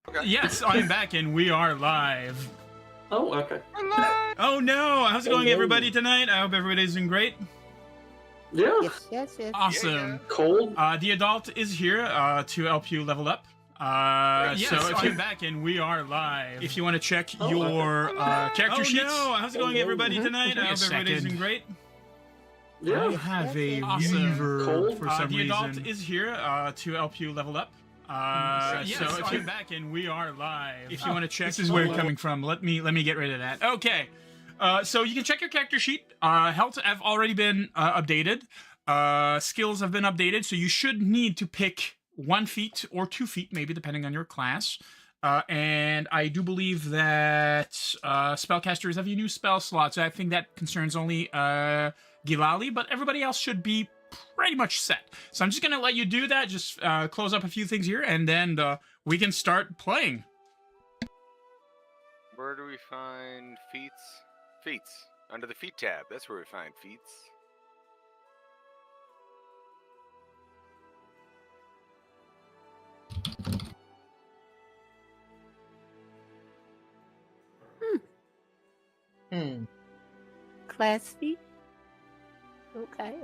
Okay. Yes, I'm back and we are live. Oh, okay. Oh no, how's it going, everybody, tonight? I hope everybody's doing great. Yeah. Yes. Awesome. Yeah. Cold. The adult is here to help you level up. Yes, so if I'm you're back and we are live, if you want to check Oh, your character sheets. no, How's it going, everybody, tonight? I hope everybody's doing great. I Yeah. have a Awesome. reverb Cold. for some the reason. adult is here to help you level up. yes, so if I'm you're back and we are live, if you want to check, this is where you're coming from. Let me get rid of that. Okay, so you can check your character sheet. Health have already been updated. Skills have been updated, so you should need to pick 1 feat or 2 feat, maybe depending on your class. And I do believe that spellcasters have a new spell slot, so I think that concerns only Gilahli, but everybody else should be pretty much set. So I'm just gonna let you do that. Just close up a feats things here, and then we can start playing. Where do we find feats? Feats. Under the feet tab. That's where we find feats. Class feet. Okay.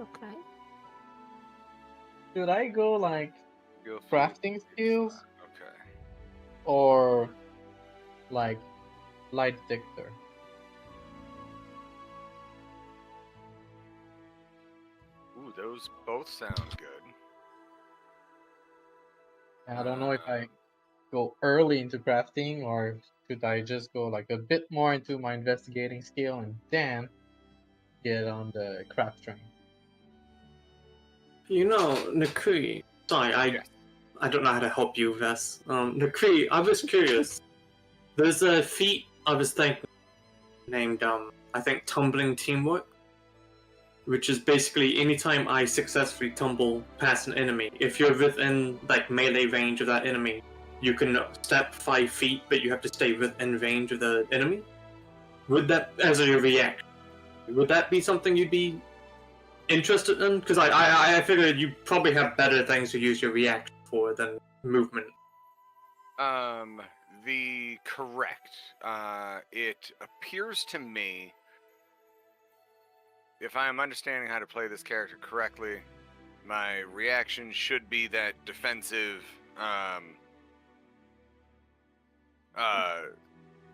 Should I go like Go feet. crafting skills Okay. or like light detector? Ooh, those both sound good. I don't know if I go early into crafting or should I just go like a bit more into my investigating skill and then get on the craft train. You know, Nakui. Sorry, I don't know how to help you, Vess. Nakui, I was curious. There's a feat I was thinking named I think tumbling teamwork, which is basically anytime I successfully tumble past an enemy, if you're within like melee range of that enemy, you can step 5 feet, but you have to stay within range of the enemy. Would that, as a reaction, would that be something you'd be interested in? Because I figured you probably have better things to use your reaction for than movement. The correct. It appears to me, if I am understanding how to play this character correctly, my reaction should be that defensive,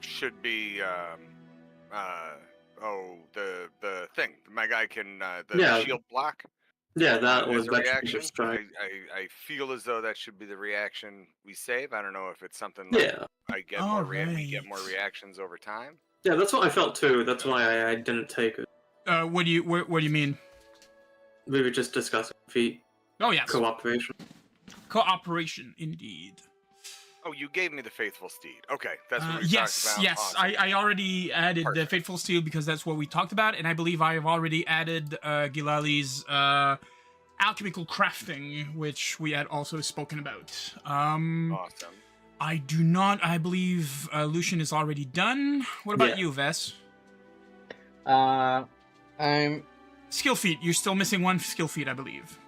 should be, the thing. My guy can, the Yeah. shield block. Yeah, that As was a that should be reaction. the strike. I feel as though that should be the reaction we save. I don't know if it's something Yeah, I get more we get Alright. more reactions over time. yeah, that's what I felt too. That's why I didn't take it. What do you mean? We were just discussing feat Oh yes, cooperation. cooperation indeed. Oh, you gave me the faithful steed. Okay, that's what we Yes, talked about. yes. Awesome. I already added the Perfect. Fateful Steel because that's what we talked about, and I believe I have already added Gilahli's alchemical crafting, which we had also spoken about. Awesome. I do not. I believe Lucien is already done. What about Yeah. you, Vess? I'm Skill feat. You're still missing 1 skill feat, I believe.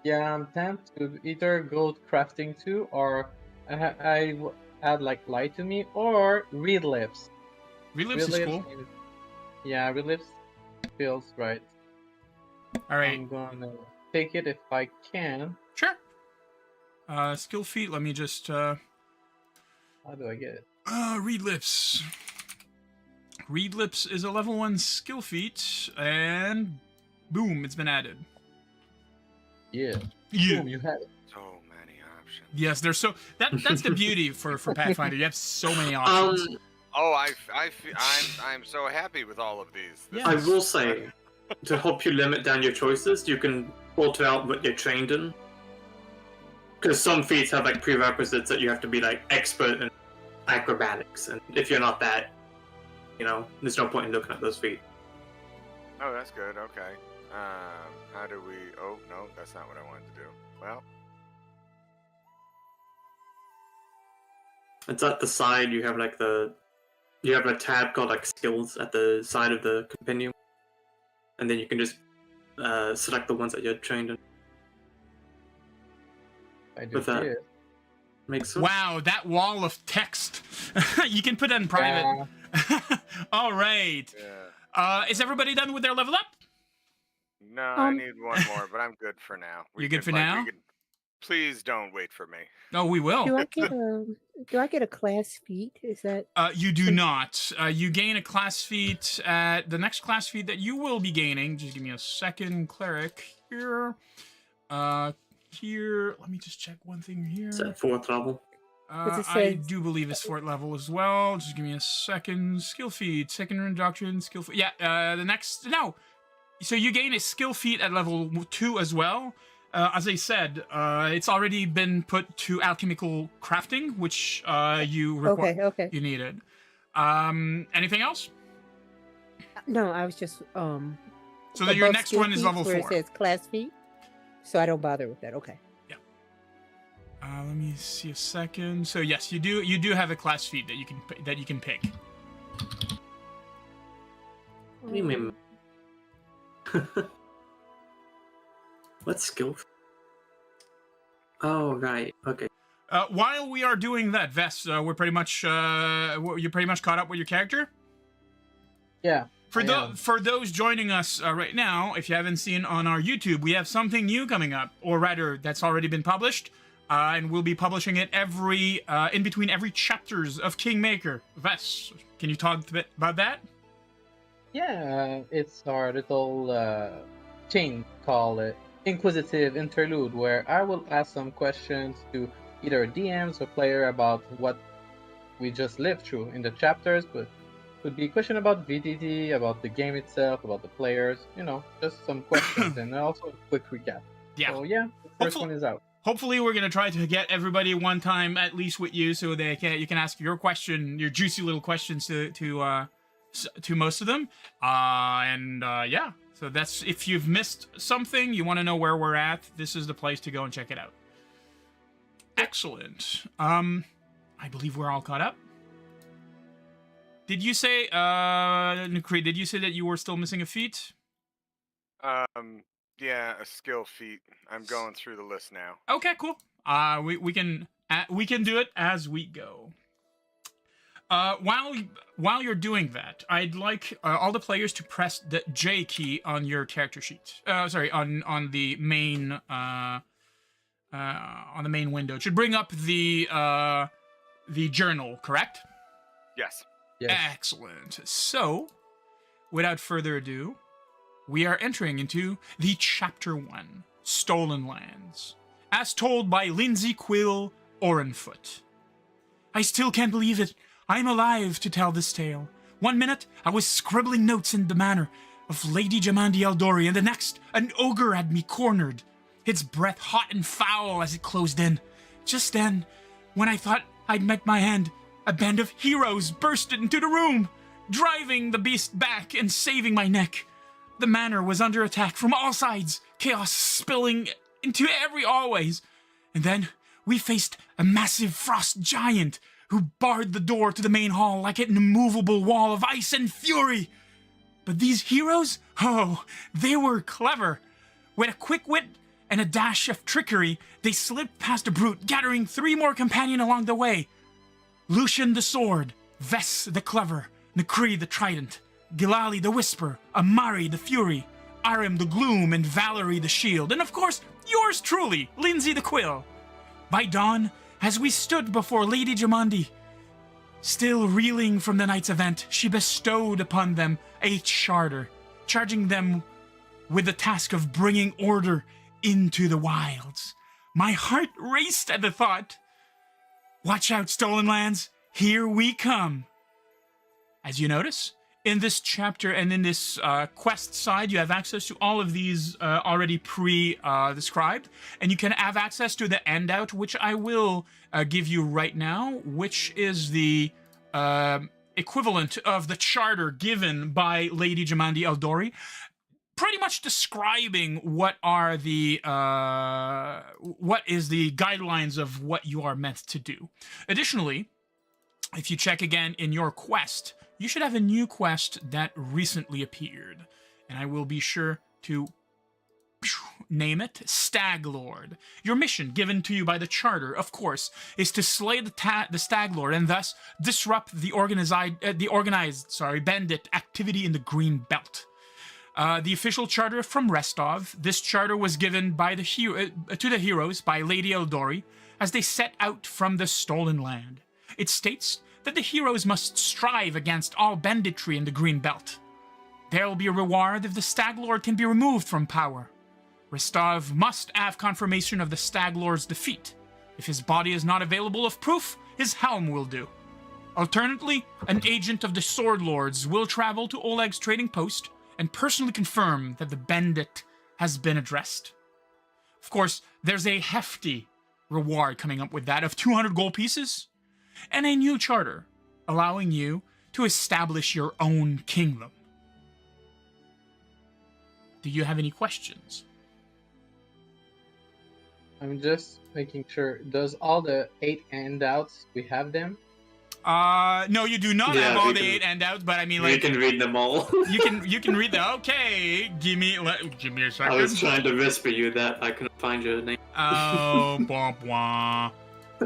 I'm tempted to either go crafting 2 or I add like light to me or read lips. Relips is cool. Yeah, read lips feels right. All right, I'm gonna take it if I can. sure. Skill feat. Let me just How do I get it? read lips. Read lips is a level 1 skill feat, and boom, it's been added. Yeah. Yeah. Boom, you had it. So many options. Yes, there's so that's the beauty for Pathfinder. You have so many options. Oh, I'm so happy with all of these. This Yeah. I is- will say, to help you limit down your choices, you can filter out what you're trained in. Because some feats have like prerequisites that you have to be like expert in acrobatics, and if you're not that, there's no point in looking at those feats. Oh, that's good. Okay. How do we? Oh no, that's not what I wanted to do. Well, It's at the side. You have you have a tab called like skills at the side of the compendium, and then you can just select the ones that you're trained in. I do With that. this. Makes sense. Wow, that wall of text. You can put that in private. All right. Yeah. Is everybody done with their level up? No, I need one more, but I'm good for now. You're good for now? Please don't wait for me. No, we will. Do I get a class feat? Is that You do not. You gain a class feat at the next class feat that you will be gaining. Just give me a second, cleric here. Here, let me just check one thing here. It's at 4th level. I do believe it's 4th level as well. Just give me a second. Skill feat, second reduction, skill feat. Yeah, the next, no. So you gain a skill feat at level 2 as well. As I said, it's already been put to alchemical crafting, which you require. okay? You needed. Anything else? No, I was just So that your next one is level 4. Where it says class feat, so I don't bother with that. Okay. Yeah. Let me see a second. So yes, you do have a class feat that you can pick. What do you mean? What skill? Oh right. Okay. While we are doing that, Vess, you're pretty much caught up with your character. Yeah. For those joining us right now, if you haven't seen on our YouTube, we have something new coming up, or rather, that's already been published, and we'll be publishing it in between every chapters of Kingmaker. Vess, can you talk a bit about that? Yeah, it's our little thing called Inquisitive Interlude, where I will ask some questions to either DMs or player about what we just lived through in the chapters, but could be a question about VTT, about the game itself, about the players, just some questions, and also a quick recap. Yeah. So yeah, the first one is out. Hopefully, we're gonna try to get everybody one time at least with you, so you can ask your juicy little questions to most of them. Yeah. So that's, if you've missed something, you want to know where we're at, this is the place to go and check it out. Excellent. I believe we're all caught up. Did you say, Nukri, did you say that you were still missing a feat? Yeah, a skill feat. I'm going through the list now. Okay, cool. We can do it as we go. While you're doing that, I'd like all the players to press the J key on your character sheet. Sorry, on the main window. It should bring up the journal, correct? Yes. Yes. Excellent. So, without further ado, we are entering into the Chapter 1, Stolen Lands, as told by Lindsay Quill Orenfoot. I still can't believe it. I'm alive to tell this tale. 1 minute, I was scribbling notes in the manor of Lady Jamandi Eldori, and the next, an ogre had me cornered, its breath hot and foul as it closed in. Just then, when I thought I'd met my end, a band of heroes bursted into the room, driving the beast back and saving my neck. The manor was under attack from all sides, chaos spilling into every hallways. And then we faced a massive frost giant who barred the door to the main hall like an immovable wall of ice and fury. But these heroes? Oh, they were clever. With a quick wit and a dash of trickery, they slipped past the brute, gathering 3 more companions along the way. Lucien the sword, Vess the clever, Nakri the trident, Gilahli the whisper, Amari the fury, Arim the gloom, and Valerie the shield, and of course, yours truly, Lindsay the quill. By dawn, as we stood before Lady Jamandi, still reeling from the night's event, she bestowed upon them a charter, charging them with the task of bringing order into the wilds. My heart raced at the thought. Watch out, Stolen Lands, here we come. As you notice, in this chapter and in this quest side, you have access to all of these already pre-described, and you can have access to the handout, which I will give you right now, which is the equivalent of the charter given by Lady Jamandi Eldori, pretty much describing what is the guidelines of what you are meant to do. Additionally, if you check again in your quest, you should have a new quest that recently appeared, and I will be sure to name it, Stag Lord. Your mission, given to you by the Charter, of course, is to slay the Stag Lord and thus disrupt the organized bandit activity in the Green Belt. The official charter from Restov. This charter was given by to the heroes by Lady Eldori as they set out from the stolen land. It states that the heroes must strive against all banditry in the Green Belt. There will be a reward if the Stag Lord can be removed from power. Restov must have confirmation of the Stag Lord's defeat. If his body is not available of proof, his helm will do. Alternately, an agent of the Sword Lords will travel to Oleg's trading post and personally confirm that the bandit has been addressed. Of course, there's a hefty reward coming up with that of 200 gold pieces and a new charter allowing you to establish your own kingdom. Do you have any questions? I'm just making sure. Does all the 8 handouts, we have them? No, you do not have all the 8 handouts, but I mean, like, you can read them all. you can read them. Okay, give me a second. I was trying to whisper you that I couldn't find your name. Oh, blah blah.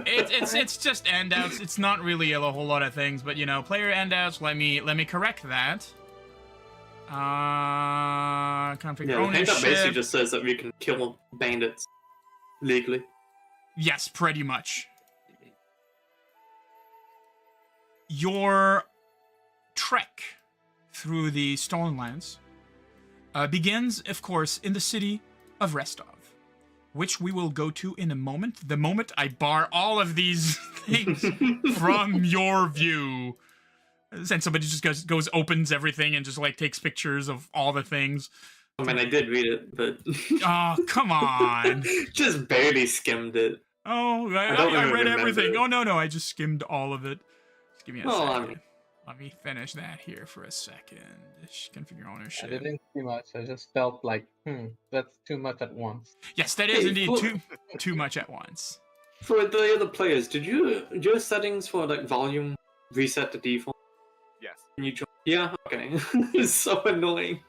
It's just handouts. It's not really a whole lot of things, but you know, player handouts. Let me correct that. Conflict Yeah, the ownership. handout basically just says that we can kill bandits legally. Yes, pretty much. Your trek through the Stolen Lands begins, of course, in the city of Restov, which we will go to in a moment. The moment I bar all of these things from your view. And somebody just goes, opens everything and just like takes pictures of all the things. I mean, I did read it, but... Oh, come on. Just barely skimmed it. Oh, I read everything. Oh, no, I just skimmed all of it. Just give me a second. Let me finish that here for a second. Configure ownership. I didn't see much. I just felt like, that's too much at once. Yes, that is indeed too much at once. For the other players, did your settings for like volume reset to default? Yes. Can you join? Yeah, okay. It's so annoying.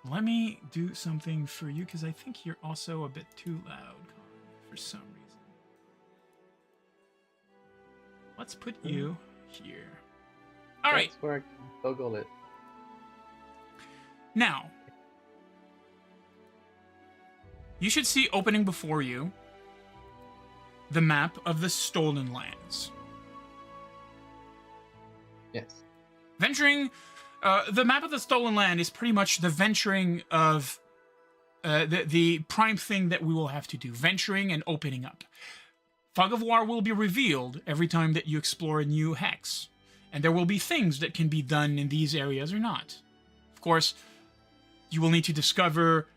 Let me do something for you, because I think you're also a bit too loud for some reason. Let's put you here. All right. That's where I can toggle it. Now, you should see opening before you the map of the Stolen Lands. Yes. Venturing, the map of the Stolen Land is pretty much the venturing of the prime thing that we will have to do. Venturing and opening up. Fog of War will be revealed every time that you explore a new hex. And there will be things that can be done in these areas or not. Of course, you will need to discover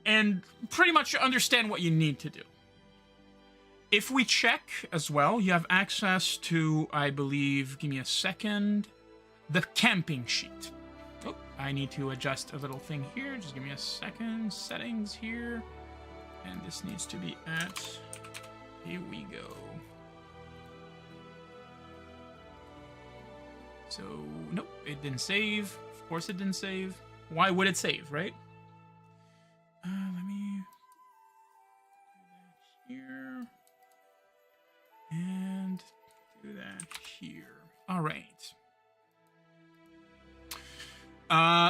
and pretty much understand what you need to do. If we check as well, you have access to, I believe, give me a second, the camping sheet. Oh, I need to adjust a little thing here. Just give me a second. Settings here. And this needs to be at, here we go. So, nope, it didn't save. Of course it didn't save. Why would it save, right? Let me do that here. And do that here. All right.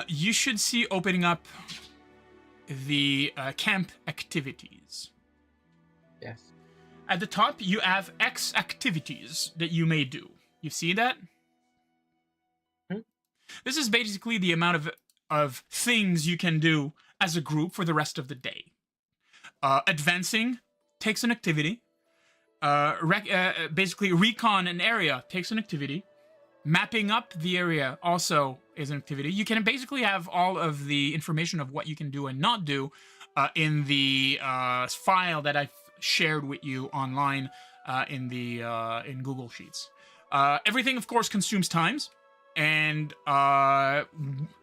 You should see opening up the camp activities. Yes. At the top, you have X activities that you may do. You see that? This is basically the amount of things you can do as a group for the rest of the day. Advancing takes an activity. Basically, recon an area takes an activity. Mapping up the area also is an activity. You can basically have all of the information of what you can do and not do in the file that I've shared with you online in Google Sheets. Everything, of course, consumes times. And at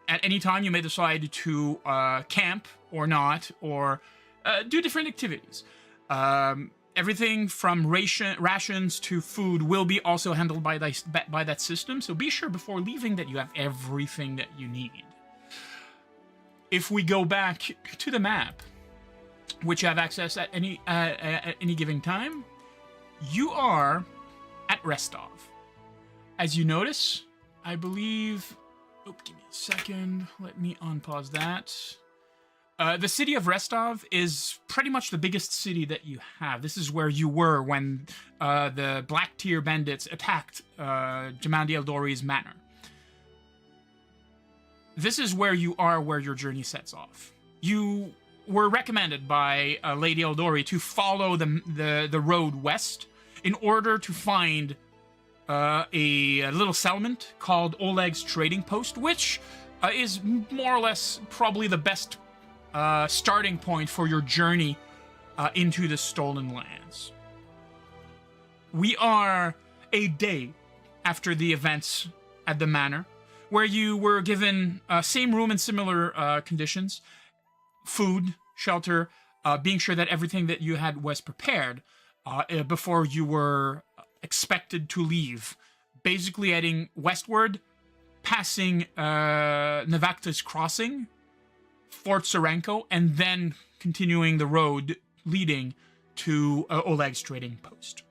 any time you may decide to camp or not, or do different activities. Everything from rations to food will be also handled by that system, so be sure before leaving that you have everything that you need. If we go back to the map, which you have access at any given time. You are at Restov. As you notice, I believe... Oh, give me a second. Let me unpause that. The city of Restov is pretty much the biggest city that you have. This is where you were when the Black Tier bandits attacked Jamandi Eldori's manor. This is where you are, where your journey sets off. You were recommended by Lady Eldori to follow the road west in order to find a little settlement called Oleg's Trading Post, which is more or less probably the best starting point for your journey into the Stolen Lands. We are a day after the events at the manor, where you were given same room and similar conditions, food, shelter, being sure that everything that you had was prepared before you were expected to leave, basically heading westward, passing Navakta's Crossing, Fort Sorenko, and then continuing the road leading to Oleg's Trading Post.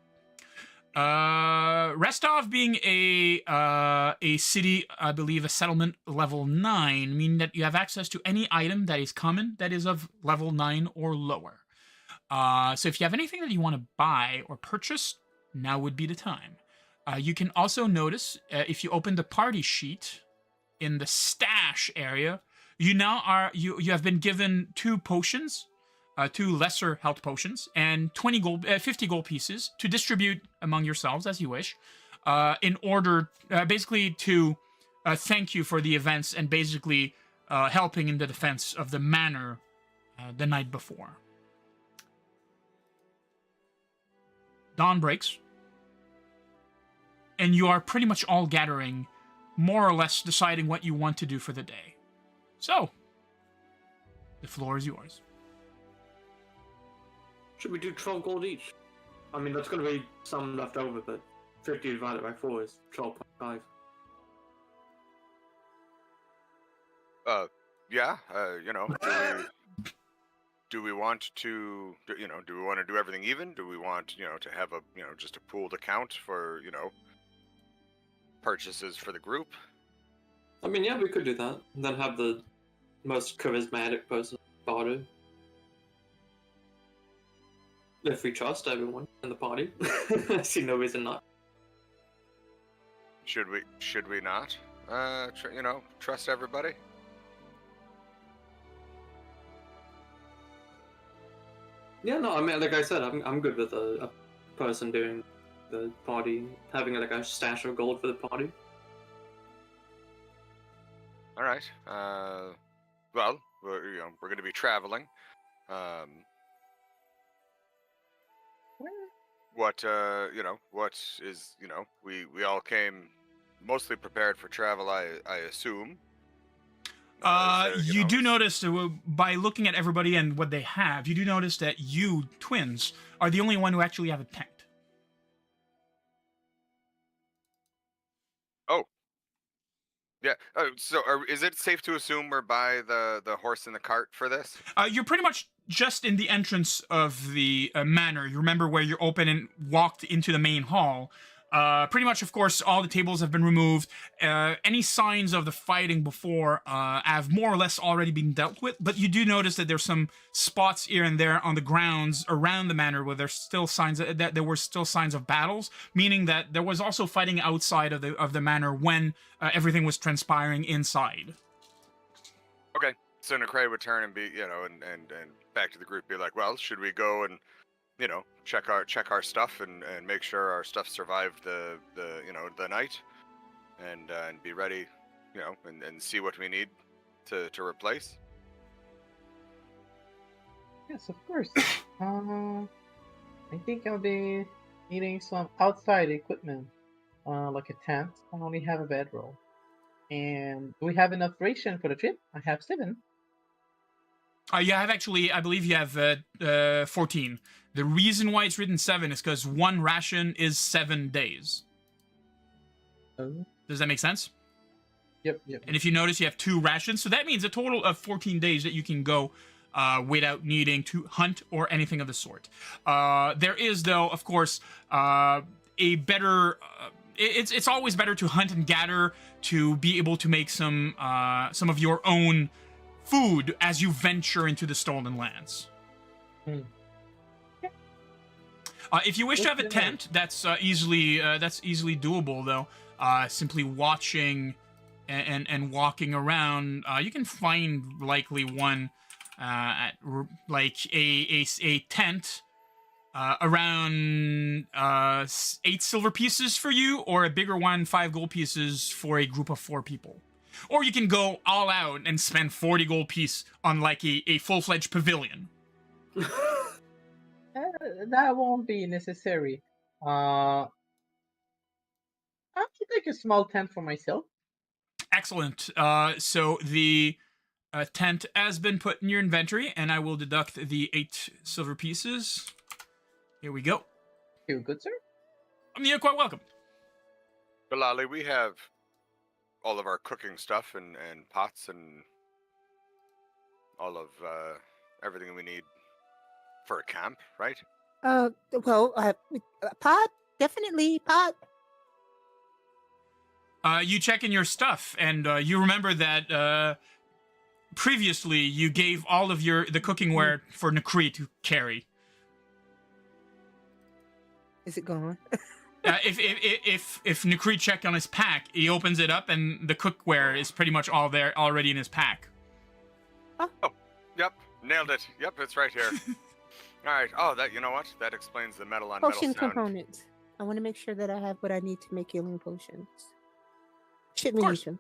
Restov being a city, I believe a settlement level 9, meaning that you have access to any item that is common that is of level 9 or lower. So if you have anything that you want to buy or purchase, now would be the time. You can also notice, if you open the party sheet in the stash area, you now are you have been given 2 potions, 2 lesser health potions, and 50 gold pieces to distribute among yourselves as you wish, in order basically to thank you for the events and basically helping in the defense of the manor the night before. Dawn breaks, and you are pretty much all gathering, more or less deciding what you want to do for the day. So, the floor is yours. Should we do 12 gold each? I mean, that's going to be some left over, but 50 divided by 4 is 12.5. Yeah, do we want to, do we want to do everything even? Do we want, to have a, just a pooled account for, purchases for the group? I mean, yeah, we could do that. And then have the most charismatic person party. If we trust everyone in the party. I see no reason not. Should we not? Trust everybody? Yeah, no, I mean, like I said, I'm good with a person doing the party, having like a stash of gold for the party. All right. Well, we're going to be traveling. What is, we all came mostly prepared for travel, I assume. You do notice, by looking at everybody and what they have, you do notice that you, twins, are the only one who actually have a tent. Oh. Yeah, so is it safe to assume we're by the horse and the cart for this? You're pretty much just in the entrance of the manor. You remember where you opened and walked into the main hall. Pretty much, of course, all the tables have been removed. Any signs of the fighting before have more or less already been dealt with, but you do notice that there's some spots here and there on the grounds around the manor where there's still signs that there were still signs of battles, meaning that there was also fighting outside of the manor when everything was transpiring inside. Okay, so Necray would turn and be, and back to the group, be like, well, should we go and check our stuff and make sure our stuff survived the night, and be ready, and see what we need to replace. Yes, of course. I think I'll be needing some outside equipment, like a tent. I only have a bedroll. And do we have enough ration for the trip? I have 7. You have actually, I believe you have 14. The reason why it's written 7 is because 1 ration is 7 days. Oh. Does that make sense? Yep. And if you notice, you have 2 rations, so that means a total of 14 days that you can go without needing to hunt or anything of the sort. There is, though, of course, a better. It's always better to hunt and gather to be able to make some of your own food as you venture into the stolen lands. If you wish to have a tent, that's easily doable, though. Simply watching and walking around, you can find likely one at like a tent around 8 silver pieces for you, or a bigger one, 5 gold pieces for a group of 4 people. Or you can go all out and spend 40 gold piece on like a full-fledged pavilion. That won't be necessary. I'll take a small tent for myself. Excellent. So the tent has been put in your inventory, and I will deduct the 8 silver pieces. Here we go. You're good, sir. You're quite welcome. Gilahli, we have all of our cooking stuff and pots and all of everything we need for a camp, right? Well, pot, definitely pot. You check in your stuff, and you remember that previously you gave all of the cooking ware for Nakri to carry. Is it gone? If Nakri checked on his pack, he opens it up, and the cookware is pretty much all there already in his pack. Oh, yep, nailed it. Yep, it's right here. All right. Oh, you know what? That explains the metal on Potion metal sound. components. I want to make sure that I have what I need to make healing potions. Should we need them?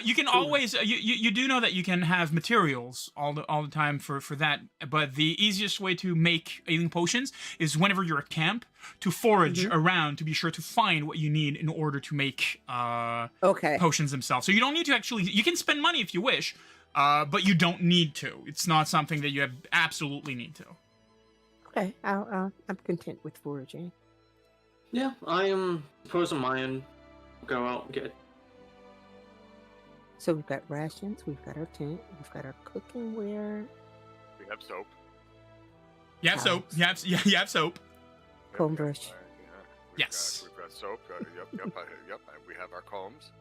You can always you do know that you can have materials all the time for that, but the easiest way to make healing potions is whenever you're at camp to forage around to be sure to find what you need in order to make potions themselves. So you don't need to actually. You can spend money if you wish, but you don't need to. It's not something that you absolutely need to. Okay, I'm content with foraging. Yeah, I am suppose on my end. Go out and get. So we've got rations, we've got our tent, we've got our cooking ware. We have soap. You have soap. You have soap. Comb brush. Yes. We've got soap. Yep. We have our combs.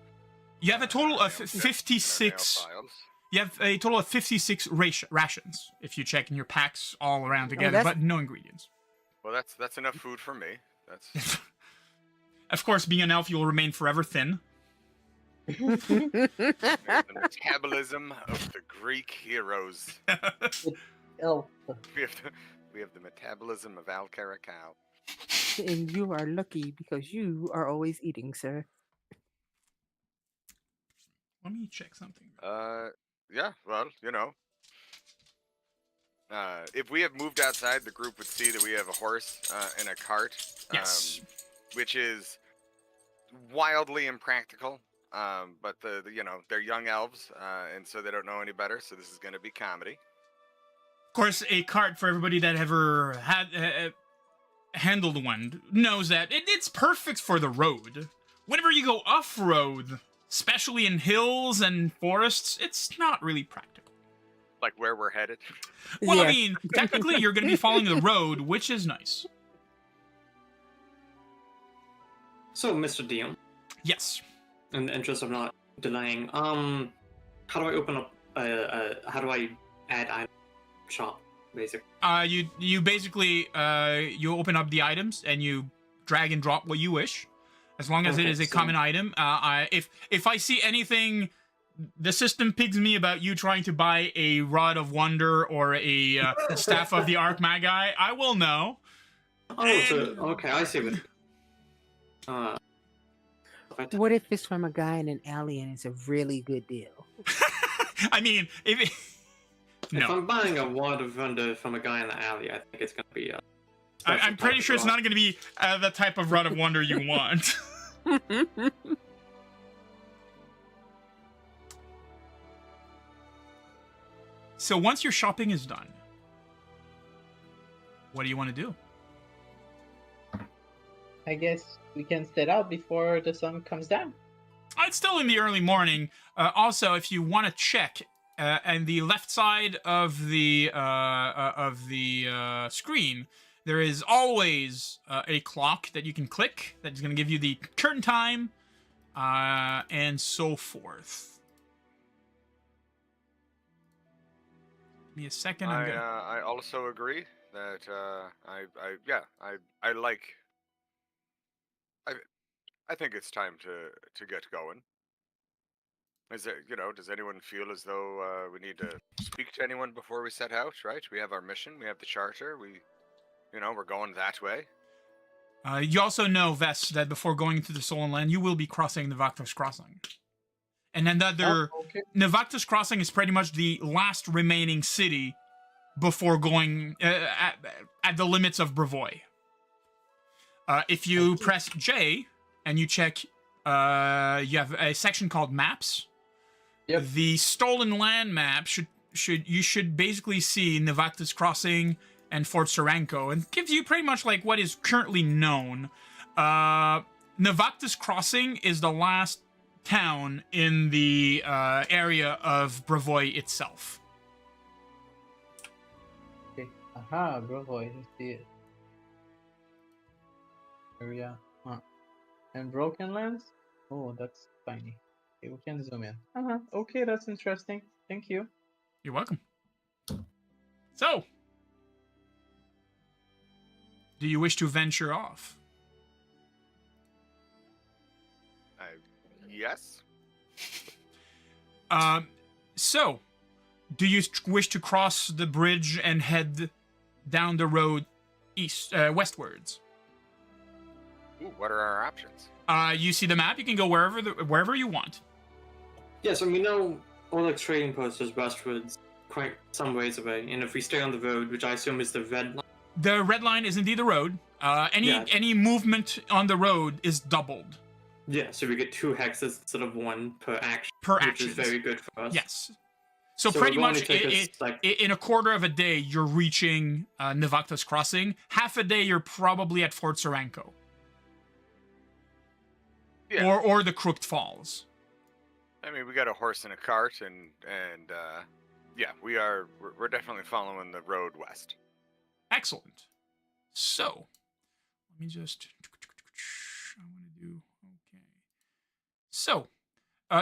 You have a total of 56. You have a total of 56 rations if you check in your packs all around together, but no ingredients. Well, that's enough food for me. That's. Of course, being an elf, you will remain forever thin. The metabolism of the Greek heroes. Elf. We have the metabolism of Al Caracau. And you are lucky because you are always eating, sir. Let me check something. Yeah, well, you know. If we have moved outside, the group would see that we have a horse and a cart. Yes. Which is wildly impractical. But they're young elves, and so they don't know any better. So this is going to be comedy. Of course, a cart for everybody that ever had handled one knows that it's perfect for the road. Whenever you go off-road, especially in hills and forests, it's not really practical. Like where we're headed. Well, yeah. I mean, technically, you're going to be following the road, which is nice. So, Mr. Dion. Yes. In the interest of not delaying, how do I open up? How do I add item shop? Basically. You basically you open up the items and you drag and drop what you wish, as long as it is a common item. If I see anything, the system pigs me about you trying to buy a Rod of Wonder or a Staff of the Archmagi, I will know. Oh, so, okay, I see what. What if it's from a guy in an alley and it's a really good deal? I mean, if I'm buying a Wad of Wonder from a guy in the alley, I think it's going to be I'm pretty sure it's not going to be the type of Rod of Wonder you want. So once your shopping is done, what do you want to do? I guess we can set out before the sun comes down. It's still in the early morning. Also, if you want to check and the left side of the screen, there is always a clock that you can click that is going to give you the current time, and so forth. Give me a second. I also agree that I like. I think it's time to get going. Is it, does anyone feel as though we need to speak to anyone before we set out, right? We have our mission, we have the charter, we're going that way. You also know, Vess, that before going into the Stolen Land, you will be crossing Navactus Crossing. And then Navactus Crossing is pretty much the last remaining city before going at the limits of Brevoy. If you press J and you check, you have a section called Maps. Yep. The Stolen Land map should basically see Navactus Crossing and Fort Serenco, and gives you pretty much like what is currently known. Navactus Crossing is the last town in the area of Brevoy itself. Okay. Aha, Brevoy, I see it. Area. And Broken Lands? Oh, that's tiny. Okay, we can zoom in. Okay, that's interesting. Thank you. You're welcome. So, do you wish to venture off? Yes. So, do you wish to cross the bridge and head down the road westwards? Ooh, what are our options? You see the map. You can go wherever you want. Yeah, so we know all the trading posts is westwards, quite some ways away, and if we stay on the road, which I assume is the red line. The red line is indeed the road. Any movement on the road is doubled. Yeah, so we get 2 hexes instead of 1 per action. Which is very good for us. Yes. So pretty much in a quarter of a day, you're reaching Navactus Crossing. Half a day, you're probably at Fort Serenco. Yeah. Or the Crooked Falls. I mean, we got a horse and a cart, and yeah, we're definitely following the road west. Excellent. So, let me just. I want to do okay. So,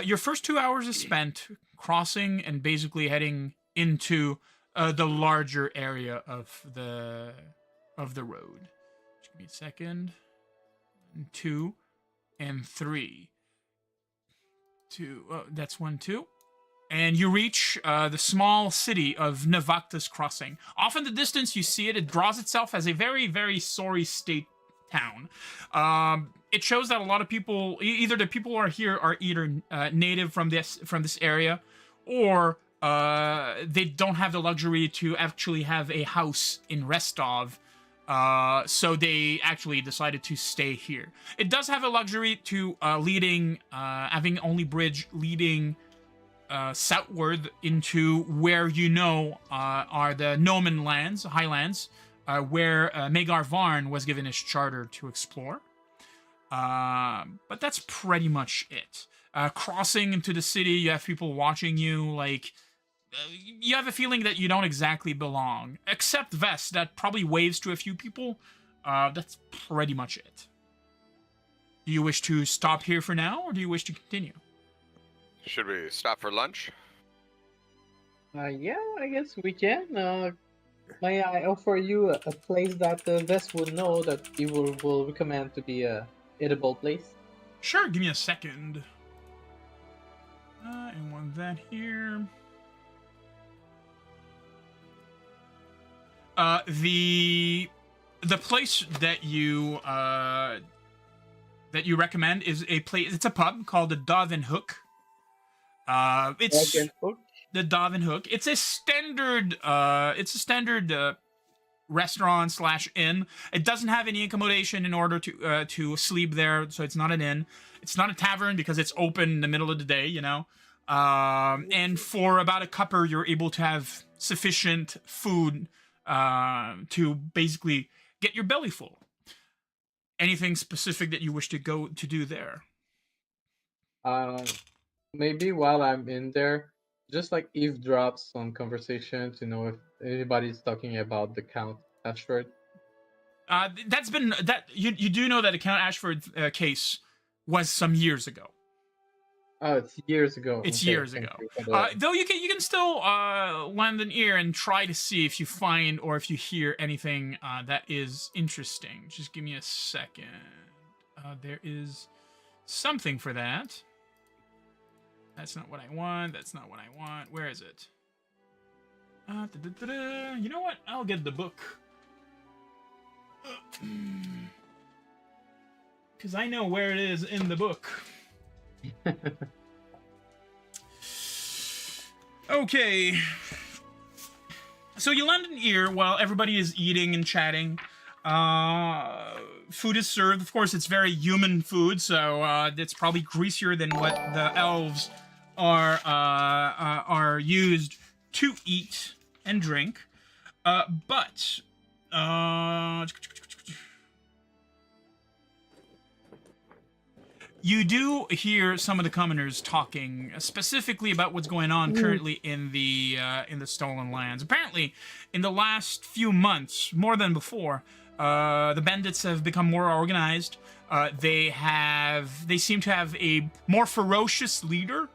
your first 2 hours is spent crossing and basically heading into the larger area of the road. Just give me a second. 1, 2, and 3. 2. Oh, that's 1, 2. And you reach the small city of Navactus Crossing. Off in the distance, you see it. It draws itself as a very, very sorry state town. It shows that a lot of people, either the people who are here are either native from this area, or they don't have the luxury to actually have a house in Restov. So they actually decided to stay here. It does have a luxury to having only bridge leading southward into where are the Noman lands, highlands, where Magar Varn was given his charter to explore. But that's pretty much it. Crossing into the city, you have people watching you, like... you have a feeling that you don't exactly belong. Except Vess, that probably waves to a few people. That's pretty much it. Do you wish to stop here for now, or do you wish to continue? Should we stop for lunch? Yeah, I guess we can. May I offer you a place that Vess would know that he will recommend to be a edible place? Sure, give me a second. I want that here. The place that you recommend is a place. It's a pub called the Dove and Hook. It's the Dove and Hook. It's a standard. Restaurant / inn. It doesn't have any accommodation in order to sleep there, so it's not an inn. It's not a tavern because it's open in the middle of the day, And for about a copper, you're able to have sufficient food to basically get your belly full. Anything specific that you wish to go to do there? Maybe while I'm in there, just like eavesdrops on conversations to know if anybody's talking about the Count Ashford. That's been that you do know that the Count Ashford case was some years ago. Oh, it's years ago. It's Okay, years thank ago. you for the- Though you can still lend an ear and try to see if you find or if you hear anything that is interesting. Just give me a second. There is something for that. That's not what I want. That's not what I want. Where is it? You know what? I'll get the book. Because I know where it is in the book. Okay. So you lend an ear while everybody is eating and chatting. Food is served. Of course, it's very human food, so it's probably greasier than what the elves are used to eat and drink. But you do hear some of the commoners talking specifically about what's going on currently in the stolen lands. Apparently, in the last few months, more than before, the bandits have become more organized. They seem to have a more ferocious leader.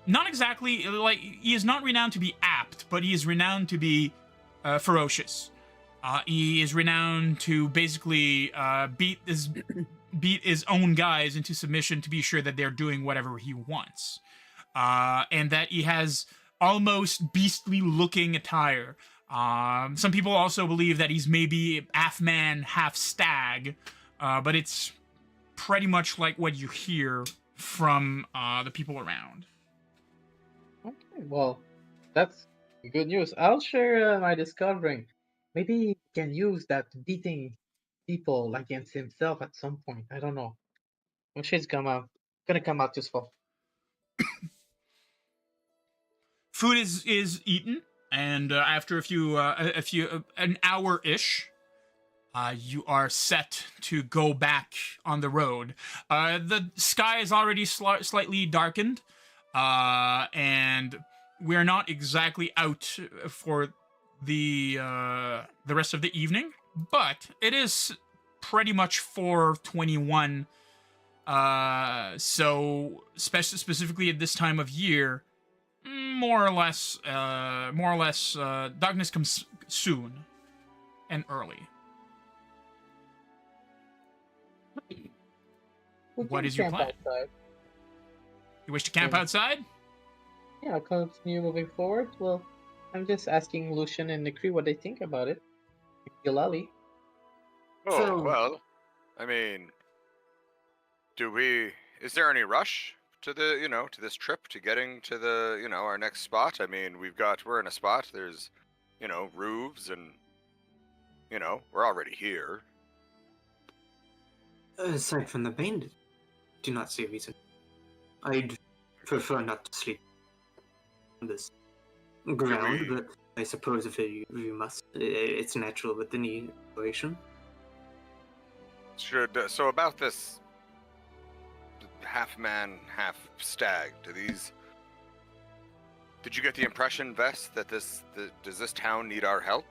Not exactly like he is not renowned to be apt, but he is renowned to be ferocious. He is renowned to basically beat his own guys into submission to be sure that they're doing whatever he wants. And that he has almost beastly looking attire. Some people also believe that he's maybe half man, half stag, but it's pretty much like what you hear from the people around. Okay, well, that's good news. I'll share my discovering. Maybe he can use that beating people against himself at some point. I don't know. When shit's gonna come out useful. Food is eaten, and after an hour ish, you are set to go back on the road. The sky is already slightly darkened, and we're not exactly out for the rest of the evening, but it is pretty much 4:21. So specifically at this time of year, more or less, darkness comes soon and early. What is your plan? Outside. You wish to camp outside? Yeah, I'll continue moving forward. Well, I'm just asking Lucien and Nikri what they think about it. Gilahli. Oh, So- well, I mean, is there any rush to to this trip, to getting to the, our next spot? I mean, we're in a spot, there's, roofs and, we're already here. Aside from the bandit, do not see a reason. I'd prefer not to sleep on this ground, we- but I suppose if you must, it's natural with any situation. So about this half man, half stag, did you get the impression, Vess, that does this town need our help?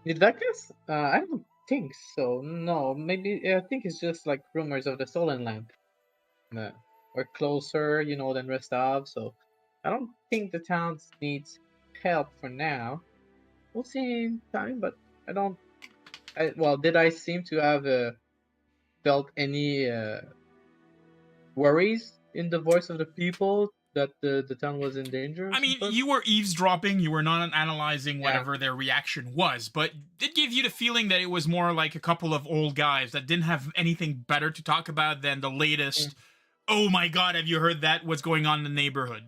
Nidvakas? I don't think so. No, maybe I think it's just like rumors of the stolen land. We're closer, than Restov, so I don't think the town needs help for now. We'll see in time, but I don't. Did I seem to have felt any worries in the voice of the people that the town was in danger? I mean, you were eavesdropping, you were not analyzing Yeah. whatever their reaction was, but it gave you the feeling that it was more like a couple of old guys that didn't have anything better to talk about than the latest, oh my god, have you heard that? What's going on in the neighborhood?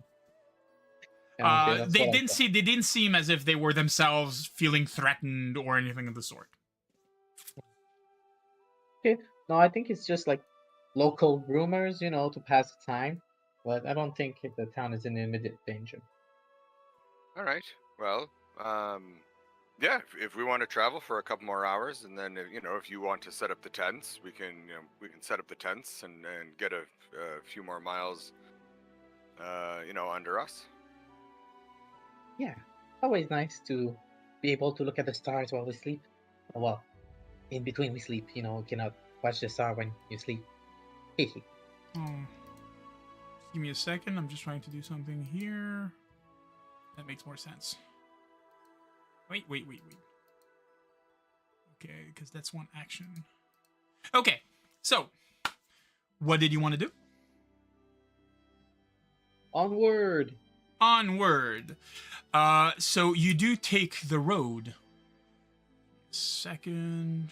Yeah, okay, that's They what I didn't thought. they didn't seem as if they were themselves feeling threatened or anything of the sort. No, I think it's just like local rumors, to pass the time. But I don't think the town is in immediate danger. All right. Well, Yeah, if we want to travel for a couple more hours, and then if you want to set up the tents, we can set up the tents and get a few more miles under us. Yeah, always nice to be able to look at the stars while we sleep. Well, in between we sleep, you cannot watch the star when you sleep. Hehe. Give me a second. I'm just trying to do something here. That makes more sense. Wait. Okay, because that's one action. Okay, so what did you want to do? Onward. So you do take the road. Second.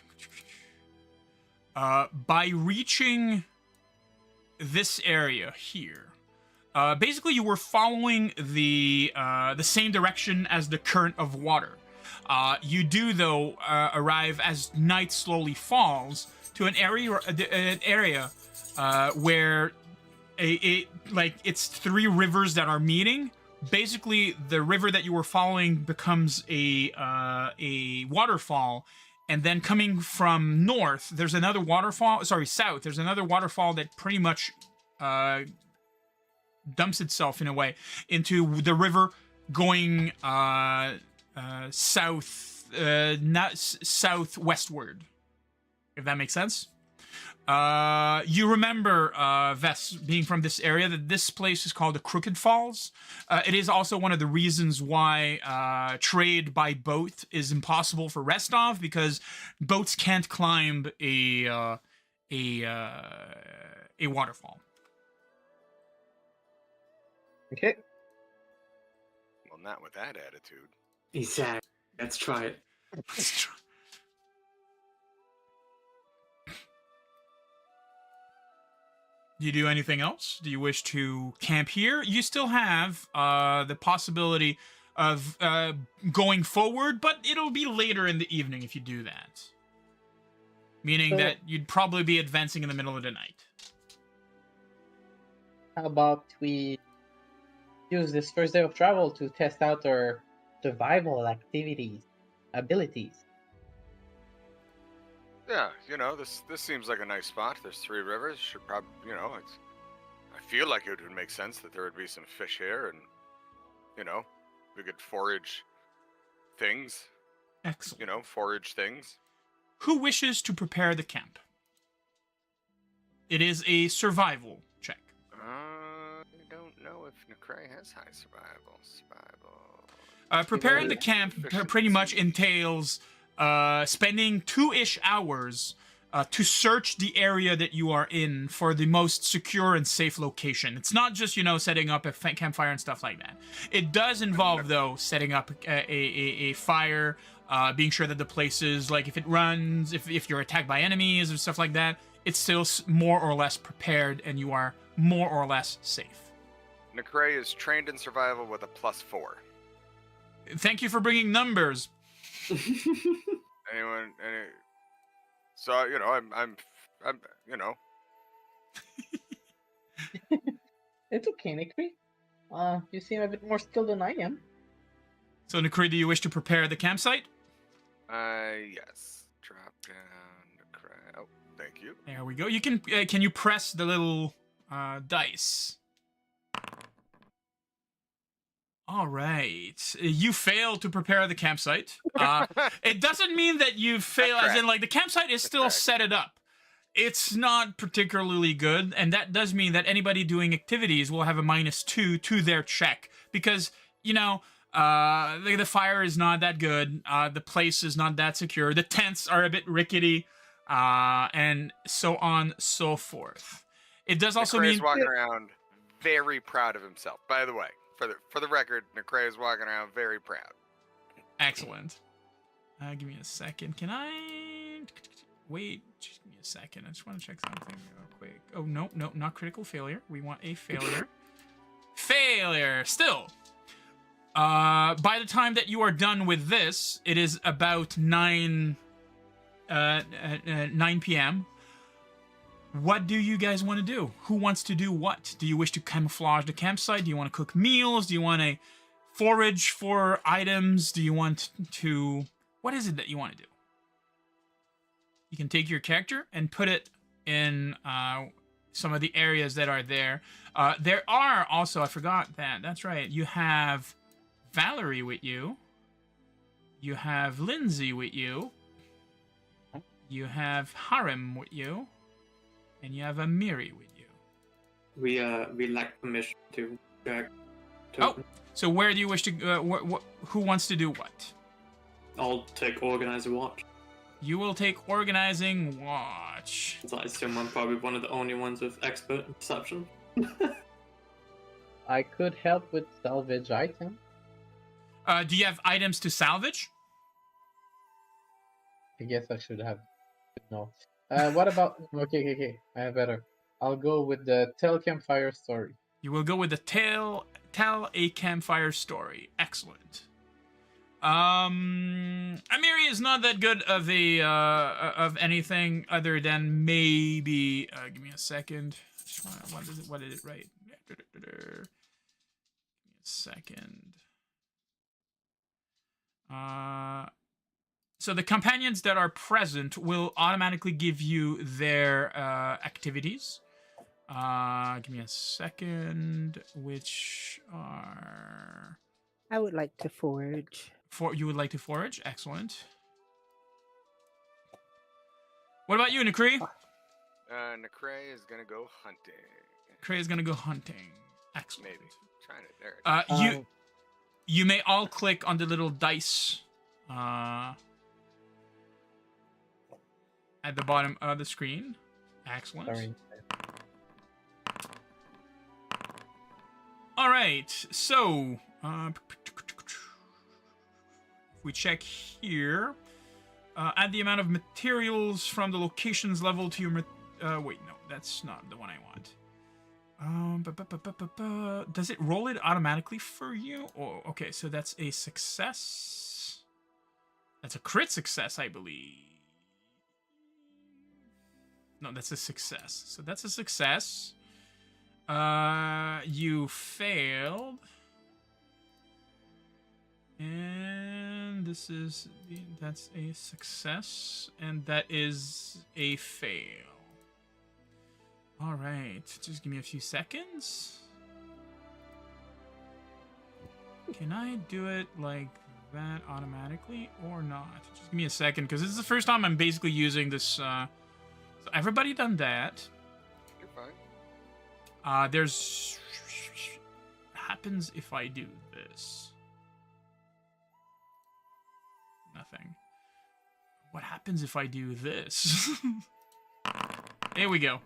By reaching this area here, basically you were following the same direction as the current of water. You do though arrive as night slowly falls to an area where it's three rivers that are meeting. Basically, the river that you were following becomes a waterfall, and then coming from north, there's another waterfall. Sorry, south. There's another waterfall that pretty much dumps itself in a way into the river going southwestward. If that makes sense. You remember, Vess, being from this area, that this place is called the Crooked Falls. It is also one of the reasons why trade by boat is impossible for Restov, because boats can't climb a waterfall. Okay. Well, not with that attitude. Exactly. Let's try it. Do you do anything else? Do you wish to camp here? You still have the possibility of going forward, but it'll be later in the evening if you do that. Meaning that you'd probably be advancing in the middle of the night. How about we use this first day of travel to test out our survival abilities? Yeah, this seems like a nice spot. There's three rivers. Should probably, I feel like it would make sense that there would be some fish here, and we could forage things. Excellent. Forage things. Who wishes to prepare the camp? It is a survival check. I don't know if Necray has high survival. Preparing the camp pretty much entails spending 2-ish hours to search the area that you are in for the most secure and safe location. It's not just, setting up a campfire and stuff like that. It does involve, though, setting up a fire, being sure that the place is, like, if it runs, if you're attacked by enemies and stuff like that, it's still more or less prepared and you are more or less safe. Necray is trained in survival with a +4. Thank you for bringing numbers. Anyone? So I'm It's okay, Nikri. You seem a bit more skilled than I am. So, Necray, do you wish to prepare the campsite? Yes. Drop down Necray. Oh, thank you. There we go. You can you press the little dice? All right. You failed to prepare the campsite. It doesn't mean that you fail, as in, like, the campsite is still set it up. It's not particularly good, and that does mean that anybody doing activities will have a -2 to their check, because, the fire is not that good, the place is not that secure, the tents are a bit rickety, and so on, so forth. It does also mean... Necray's walking around very proud of himself, by the way. For the record, Necray is walking around very proud. Excellent. Give me a second. Can I... Wait, just give me a second. I just want to check something real quick. Oh, no, not critical failure. We want a failure. Failure! Still. By the time that you are done with this, it is about 9 p.m. What do you guys want to do? Who wants to do what? Do you wish to camouflage the campsite? Do you want to cook meals? Do you want to forage for items? Do you want to... What is it that you want to do? You can take your character and put it in some of the areas that are there. There are also... I forgot that. That's right. You have Valerie with you. You have Lindsay with you. You have Harem with you. And you have Amiri with you. We lack permission to drag. Oh, so where do you wish to... who wants to do what? I'll take organizer watch. You will take organizing watch. So I assume I'm probably one of the only ones with expert in perception. I could help with salvage item. Do you have items to salvage? I guess I should have. No. What about... Okay. I have better. I'll go with the tell campfire story. You will go with the tell a campfire story. Excellent. Amiri is not that good of a of anything other than maybe. Give me a second. What did it write? Give me a second. So the companions that are present will automatically give you their activities. Give me a second. Which are... I would like to forage. You would like to forage? Excellent. What about you, Nakri? Nakray is gonna go hunting. Nakri is gonna go hunting. Excellent. Maybe. Trying it there. You may all click on the little dice at the bottom of the screen. Excellent. Sorry. All right. So, if we check here, add the amount of materials from the locations level to your... wait, no, that's not the one I want. Does it roll it automatically for you? Oh, okay, so that's a success. That's a crit success, I believe. No, that's a success. So that's a success. You failed. And that's a success, and that is a fail. All right, just give me a few seconds. Can I do it like that automatically or not? Just give me a second, because this is the first time I'm basically using this. So everybody done that. You're fine. There's happens if I do this. Nothing. What happens if I do this? Here we go.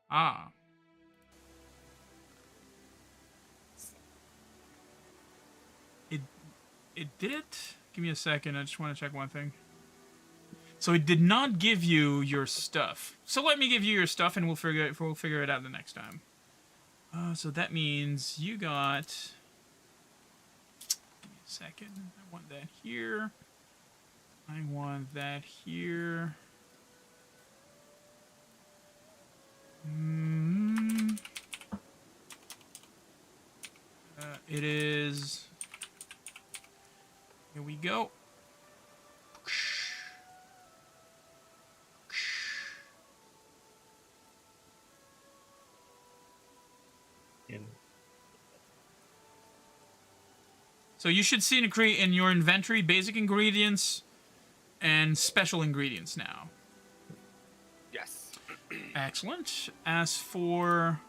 Ah. It did it? Give me a second. I just want to check one thing. So it did not give you your stuff. So let me give you your stuff, and we'll figure it out the next time. So that means you got... Give me a second. I want that here. I want that here. It is... Here we go. So you should see Nakri in your inventory basic ingredients and special ingredients now. Yes. Excellent. As for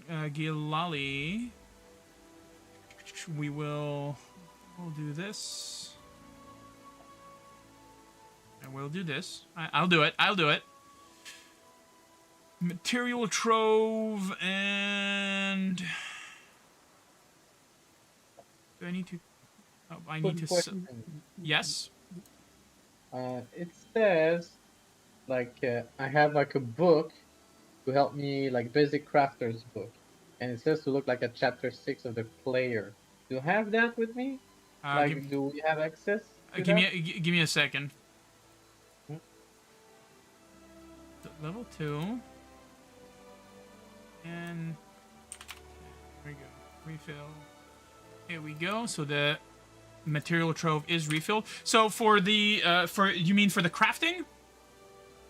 Gilahli, we'll do this. And we'll do this. I'll do it. Material trove and... Do I need to... Oh, I need to... Yes? It says, like, I have, like, a book to help me, like, basic crafter's book. And it says to look like a chapter 6 of the player. Do you have that with me? Do we have access to give me a second. Level 2. And... Refill. Here we go. So the material trove is refilled. So for the you mean for the crafting?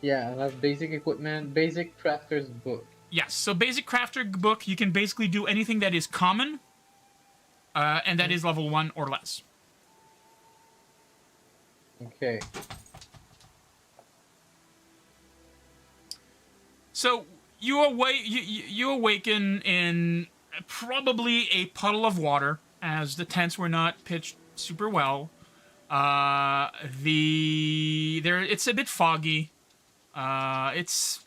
Yeah, I have basic equipment, basic crafter's book. Yes. So basic crafter book, you can basically do anything that is common, and that is level 1 or less. Okay. So you awaken in probably a puddle of water, as the tents were not pitched super well. It's a bit foggy. It's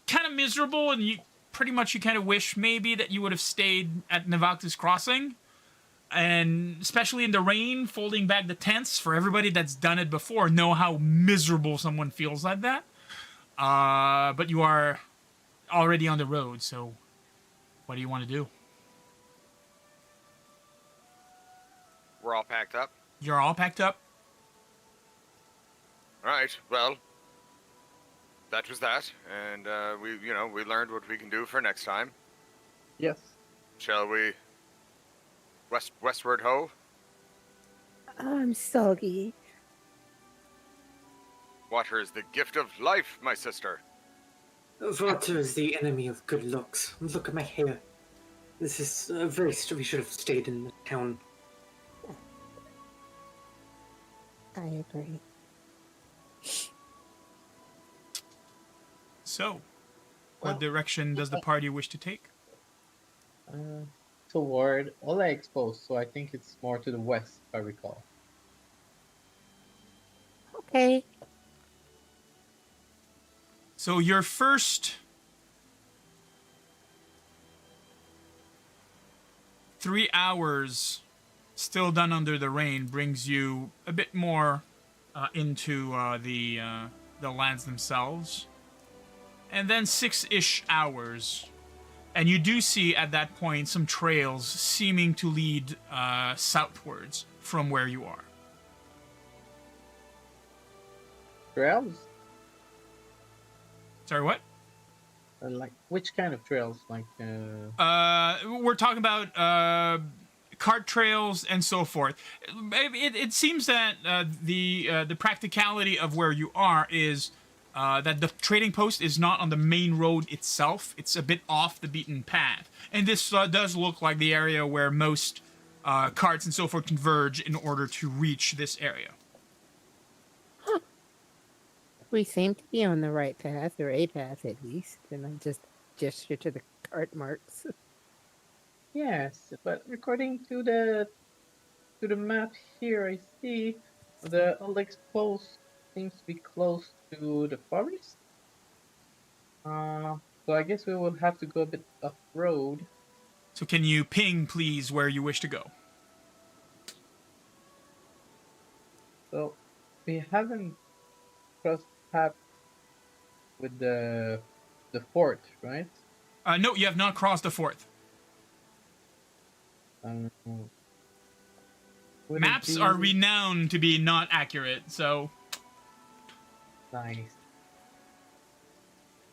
kind of miserable, and you kind of wish maybe that you would have stayed at Navactus Crossing. And especially in the rain, folding back the tents, for everybody that's done it before, know how miserable someone feels like that. But you are already on the road, so what do you want to do? We're all packed up. You're all packed up? All right. Well, that was that, and we learned what we can do for next time. Yes. Shall we? Westward ho. I'm soggy. Water is the gift of life, my sister. Water is the enemy of good looks. Look at my hair. This is we should have stayed in the town. I agree. So, what direction does the party wish to take? Toward Ola Exposed, so I think it's more to the west, if I recall. Okay. So your first 3 hours still done under the rain brings you a bit more into the lands themselves. And then 6-ish hours. And you do see at that point some trails seeming to lead southwards from where you are. Trails? Sorry, what? Like, which kind of trails? Like, We're talking about cart trails and so forth. It seems that the practicality of where you are is that the trading post is not on the main road itself. It's a bit off the beaten path. And this does look like the area where most carts and so forth converge in order to reach this area. We seem to be on the right path, or a path at least, and I just gesture to the cart marks. yes, but according to the map here, I see the Old Exposed seems to be close to the forest. So I guess we will have to go a bit off-road. So can you ping, please, where you wish to go? So we haven't crossed paths with the fort, right? No, you have not crossed the fourth. Would it Maps be- are renowned to be not accurate, so... Nice.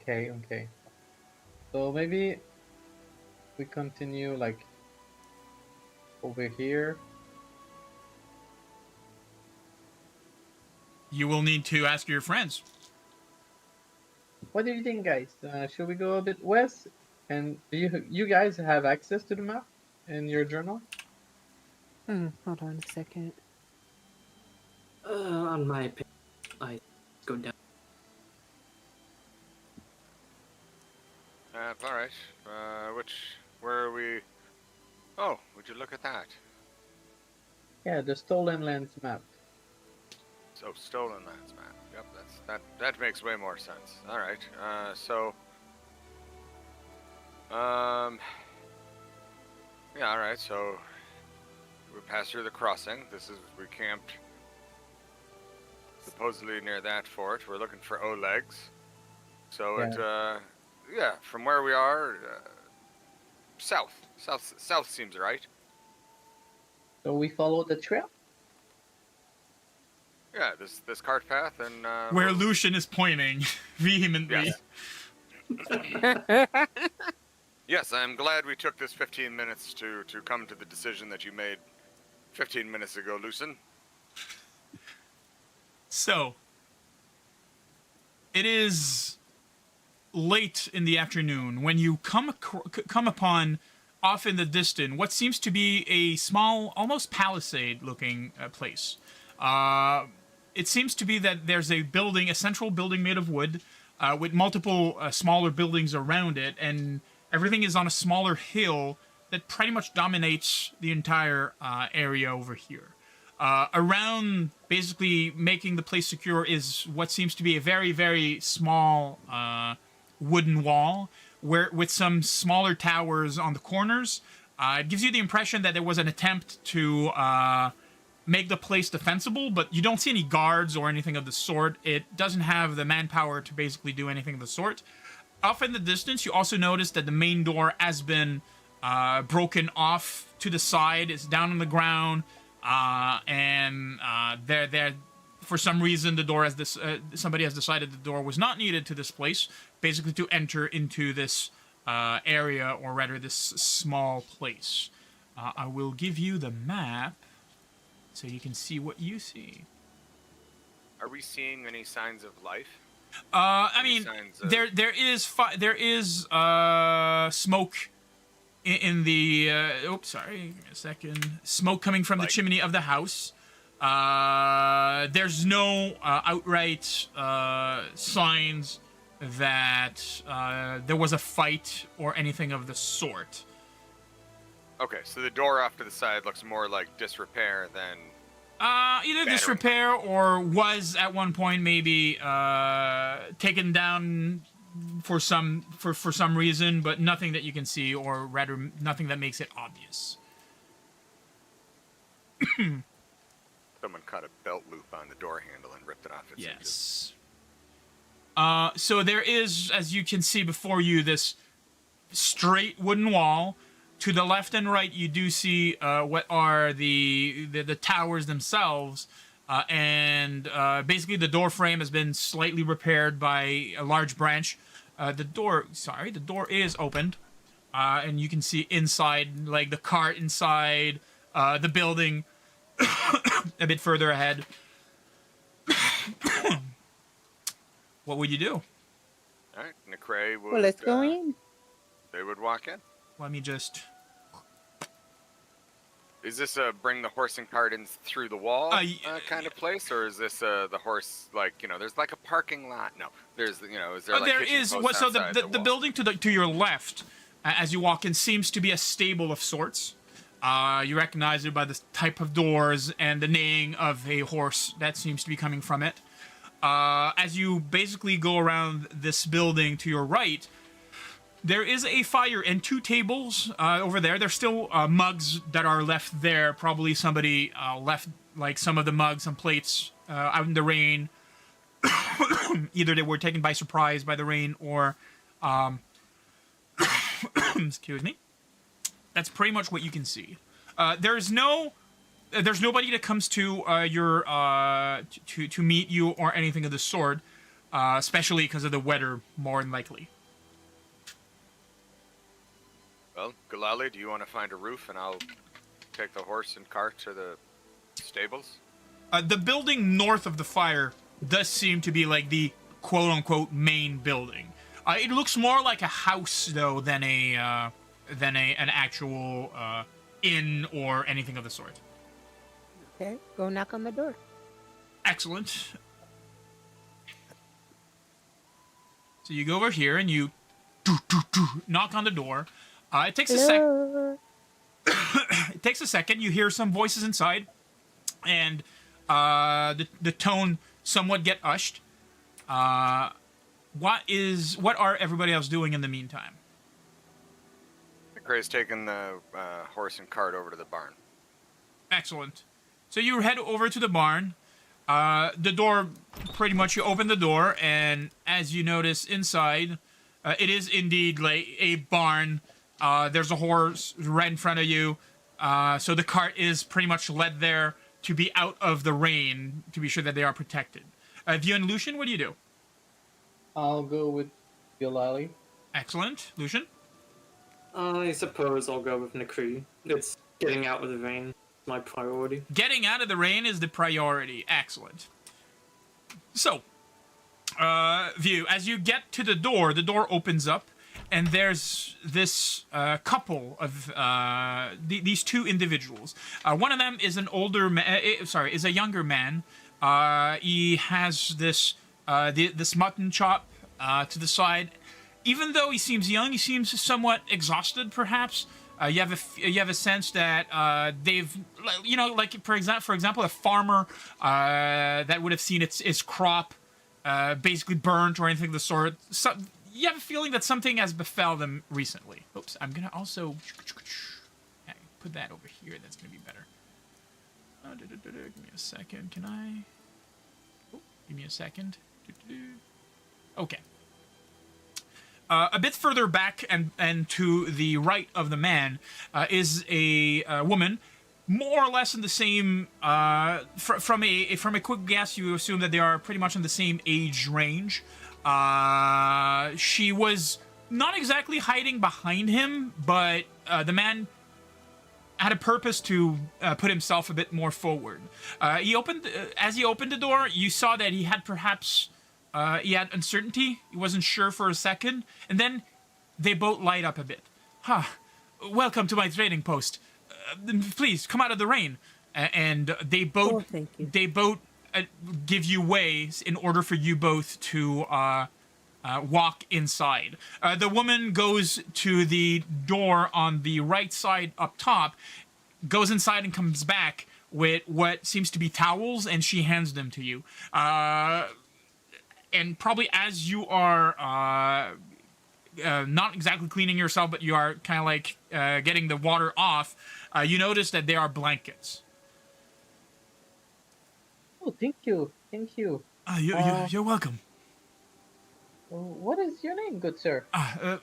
Okay. So maybe we continue like over here. You will need to ask your friends. What do you think, guys? Should we go a bit west? And do you guys have access to the map in your journal? Hold on a second. On my opinion, I go down. All right. Where are we? Oh, would you look at that? Yeah, the Stolen Lands map. So stolen lands map. Yep, that makes way more sense. All right. Yeah. All right. So we passed through the crossing. We camped supposedly near that fort. We're looking for Oleg's. So Yeah. from where we are, south seems right. So we follow the trail? Yeah, this cart path and Where Lucien is pointing vehemently. Yes. Yes, I'm glad we took this 15 minutes to come to the decision that you made 15 minutes ago, Lucien. So, it is late in the afternoon when you come upon, off in the distance, what seems to be a small, almost palisade-looking place. It seems to be that there's a building, a central building made of wood, with multiple smaller buildings around it, and everything is on a smaller hill that pretty much dominates the entire area over here. Around, basically making the place secure, is what seems to be a very, very small wooden wall, with some smaller towers on the corners. It gives you the impression that there was an attempt to make the place defensible, but you don't see any guards or anything of the sort. It doesn't have the manpower to basically do anything of the sort. Off in the distance, you also notice that the main door has been broken off to the side. It's down on the ground, and there, for some reason, the door has this. Somebody has decided the door was not needed to this place, basically to enter into this area, or rather, this small place. I will give you the map so you can see what you see. Are we seeing any signs of life? I mean, there is smoke in the. Oops, sorry. Give me a second. Smoke coming from the chimney of the house. There's no outright signs that there was a fight or anything of the sort. Okay, so the door off to the side looks more like disrepair than... either disrepair or was at one point maybe taken down for some reason, but nothing that you can see, or rather nothing that makes it obvious. Someone cut a belt loop on the door handle and ripped it off its hinges. Yes. So there is, as you can see before you, this straight wooden wall. To the left and right, you do see what are the towers themselves, and basically the door frame has been slightly repaired by a large branch. The door is opened, and you can see inside, like the cart inside the building, a bit further ahead. What would you do? All right, Necray would... Well, let's go in. They would walk in. Let me just... Is this a bring the horse and cart in through the wall kind of place, or is this the horse, like, there's like a parking lot? No, there's, is there like there is. So the building to your left, as you walk in, seems to be a stable of sorts. You recognize it by the type of doors and the neighing of a horse that seems to be coming from it. As you basically go around this building to your right, there is a fire and 2 tables over there. There's still mugs that are left there. Probably somebody left, like, some of the mugs and plates out in the rain. Either they were taken by surprise by the rain, or... excuse me. That's pretty much what you can see. There's nobody that comes to your to meet you or anything of the sort, especially because of the weather, more than likely. Well, Gilahli, do you want to find a roof, and I'll take the horse and cart to the stables? The building north of the fire does seem to be like the quote-unquote main building. It looks more like a house, though, than an actual inn or anything of the sort. Okay, go knock on the door. Excellent. So you go over here and you knock on the door. It takes Hello? It takes a second. You hear some voices inside, and the tone somewhat get hushed. What are everybody else doing in the meantime? Necray's taking the horse and cart over to the barn. Excellent. So you head over to the barn. The door, pretty much, you open the door, and as you notice inside, it is indeed like a barn. There's a horse right in front of you. So the cart is pretty much led there to be out of the rain, to be sure that they are protected. View and Lucien, what do you do? I'll go with Gilahli. Excellent. Lucien? I suppose I'll go with Nakri. It's getting out of the rain. My priority. Getting out of the rain is the priority. Excellent. So, View, as you get to the door opens up, and there's this couple of these two individuals. One of them is an older is a younger man. He has this this mutton chop to the side. Even though he seems young, he seems somewhat exhausted, perhaps. You have a sense that they've, you know, like for example, a farmer that would have seen its crop basically burnt or anything of the sort. So, you have a feeling that something has befell them recently. Oops, I'm gonna also put that over here. That's gonna be better. Give me a second. Can I? Oh, give me a second. Okay. A bit further back and to the right of the man is a woman, more or less in the same. From a quick guess, you assume that they are pretty much in the same age range. She was not exactly hiding behind him, but the man had a purpose to put himself a bit more forward. As he opened the door, you saw that he had perhaps. He had uncertainty. He wasn't sure for a second. And then they both light up a bit. Welcome to my trading post. Please, come out of the rain. And they both, thank you. They both give you way in order for you both to walk inside. The woman goes to the door on the right side up top, goes inside and comes back with what seems to be towels, and she hands them to you. And probably as you are not exactly cleaning yourself, but you are kind of like getting the water off, you notice that they are blankets. Oh, thank you. Thank you. You're welcome. What is your name, good sir?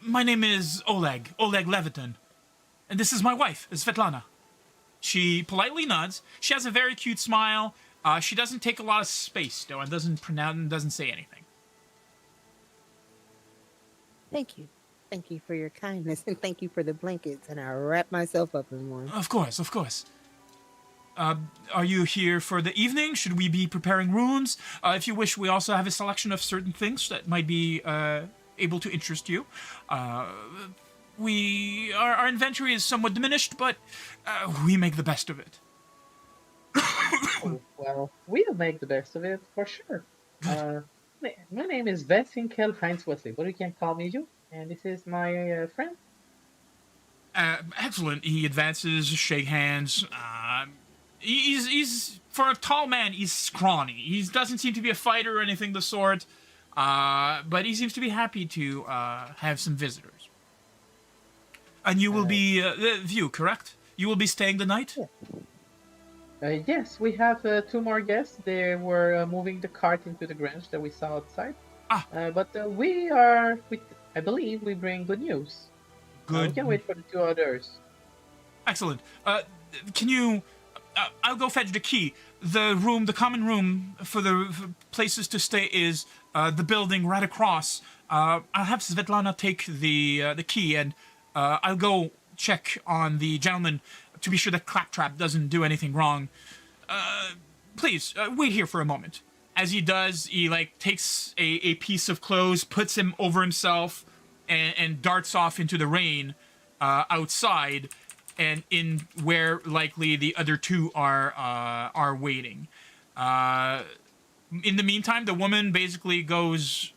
My name is Oleg Leviton. And this is my wife, Svetlana. She politely nods. She has a very cute smile. She doesn't take a lot of space, though, and doesn't say anything. Thank you. Thank you for your kindness, and thank you for the blankets, and I'll wrap myself up in one. Of course, of course. Are you here for the evening? Should we be preparing rooms? If you wish, we also have a selection of certain things that might be able to interest you. Our inventory is somewhat diminished, but we make the best of it. Oh, well, we'll make the best of it, for sure. My name is Vess Heinz Wesley, but you can call me you. And this is my friend. Excellent. He advances, shake hands. He's for a tall man, he's scrawny. He doesn't seem to be a fighter or anything of the sort, but he seems to be happy to have some visitors. And you will be View, correct? You will be staying the night? Yeah. Yes, we have two more guests. They were moving the cart into the grange that we saw outside. But I believe we bring good news. Good. We can wait for the two others. Excellent. Can you... I'll go fetch the key. The common room for the places to stay is the building right across. I'll have Svetlana take the key, and I'll go check on the gentleman to be sure that Claptrap doesn't do anything wrong. Please, wait here for a moment. As he does, he takes a piece of clothes, puts him over himself, and darts off into the rain outside, and in where likely the other two are waiting. In the meantime, the woman basically goes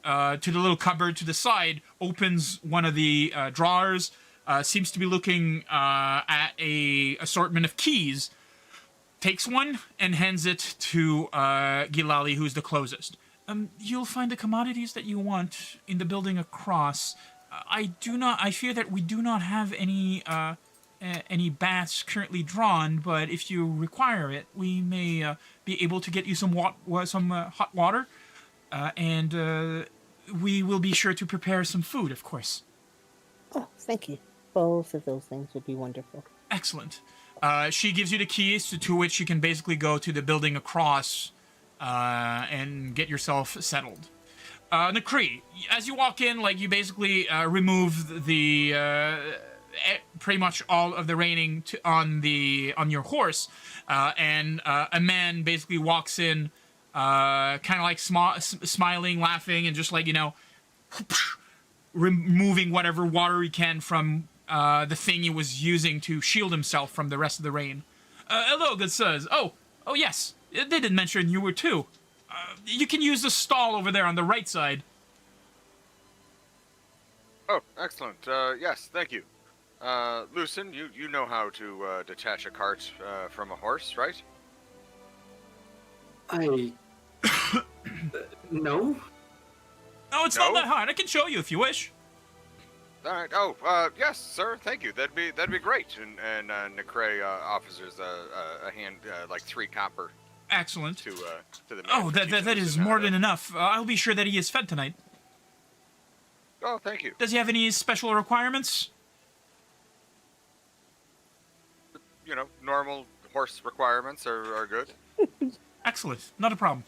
to the little cupboard to the side, opens one of the drawers, seems to be looking at a assortment of keys, takes one and hands it to Gilahli, who's the closest. You'll find the commodities that you want in the building across. I fear that we do not have any baths currently drawn, but if you require it, we may be able to get you some hot water, and we will be sure to prepare some food, of course. Oh, thank you. Both of those things would be wonderful. Excellent. She gives you the keys to which you can basically go to the building across and get yourself settled. Nakri, as you walk in, like, you basically remove the pretty much all of the reining on your horse, and a man basically walks in, kind of like smiling, laughing, and just like, you know, removing whatever water he can from the thing he was using to shield himself from the rest of the rain. Hello, good sirs. Oh, yes. They didn't mention you were too. You can use the stall over there on the right side. Oh, excellent. Yes, thank you. Lucien, you know how to detach a cart from a horse, right? No. Oh, it's not that hard. I can show you if you wish. All right. Oh, yes, sir. Thank you. That'd be great. And Necray offers a hand, like 3 copper. Excellent. To the man. Oh, that is more than enough. I'll be sure that he is fed tonight. Oh, thank you. Does he have any special requirements? You know, normal horse requirements are good. Excellent. Not a problem.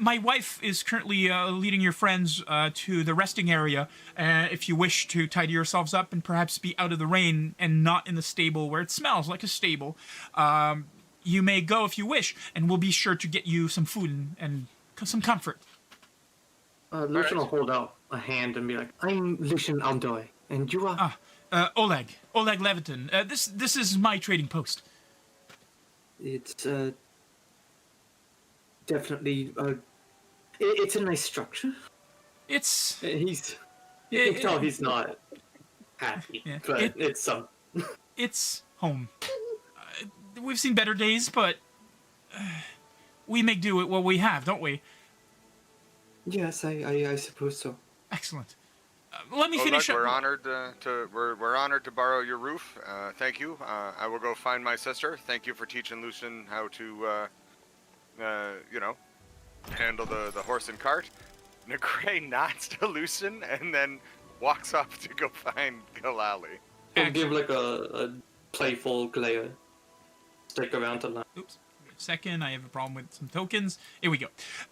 My wife is currently leading your friends to the resting area. If you wish to tidy yourselves up and perhaps be out of the rain and not in the stable where it smells like a stable, you may go if you wish, and we'll be sure to get you some food and some comfort. Lucien will hold out a hand and be like, "I'm Lucien Aldoy, and you are..." Oleg Levitin. This is my trading post. It's definitely it's a nice structure. It's You can tell he's not happy, yeah, but it's some. It's home. We've seen better days, but we make do with what we have, don't we? Yes, I suppose so. Excellent. Let me finish up. We're honored we're honored to borrow your roof. Thank you. I will go find my sister. Thank you for teaching Lucien how to you know, handle the horse and cart. Necray nods to Lucien and then walks off to go find Gilahli. He'll give like a playful glare. Stick around to learn. Oops. Second, I have a problem with some tokens. Here we go.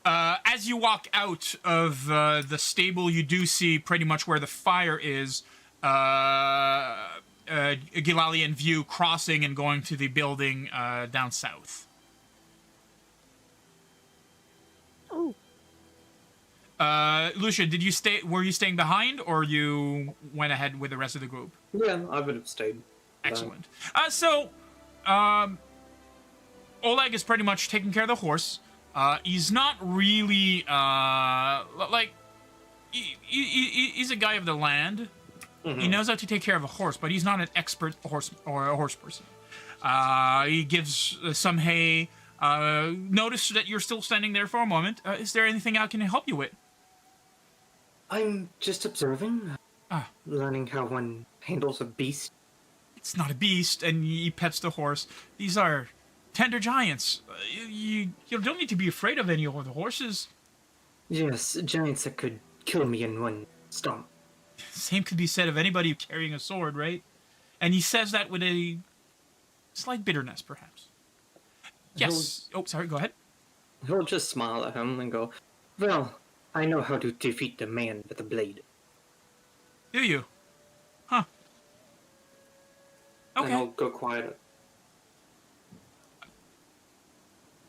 As you walk out of the stable, you do see pretty much where the fire is. Gilahli in view, crossing and going to the building down south. Oh. Lucien, were you staying behind, or you went ahead with the rest of the group? Yeah, I would have stayed. Excellent. Oleg is pretty much taking care of the horse. He's not really, he's a guy of the land. Mm-hmm. He knows how to take care of a horse, but he's not an expert horse person. He gives some hay. Notice that you're still standing there for a moment. Is there anything I can help you with? I'm just observing. Learning how one handles a beast. It's not a beast, and he pets the horse. These are tender giants. You don't need to be afraid of any of the horses. Yes, giants that could kill me in one stomp. Same could be said of anybody carrying a sword, right? And he says that with a slight bitterness, perhaps. Yes. Sorry, go ahead. He'll just smile at him and go, "Well, I know how to defeat the man with a blade." Do you? Huh. Okay. And I'll go quiet.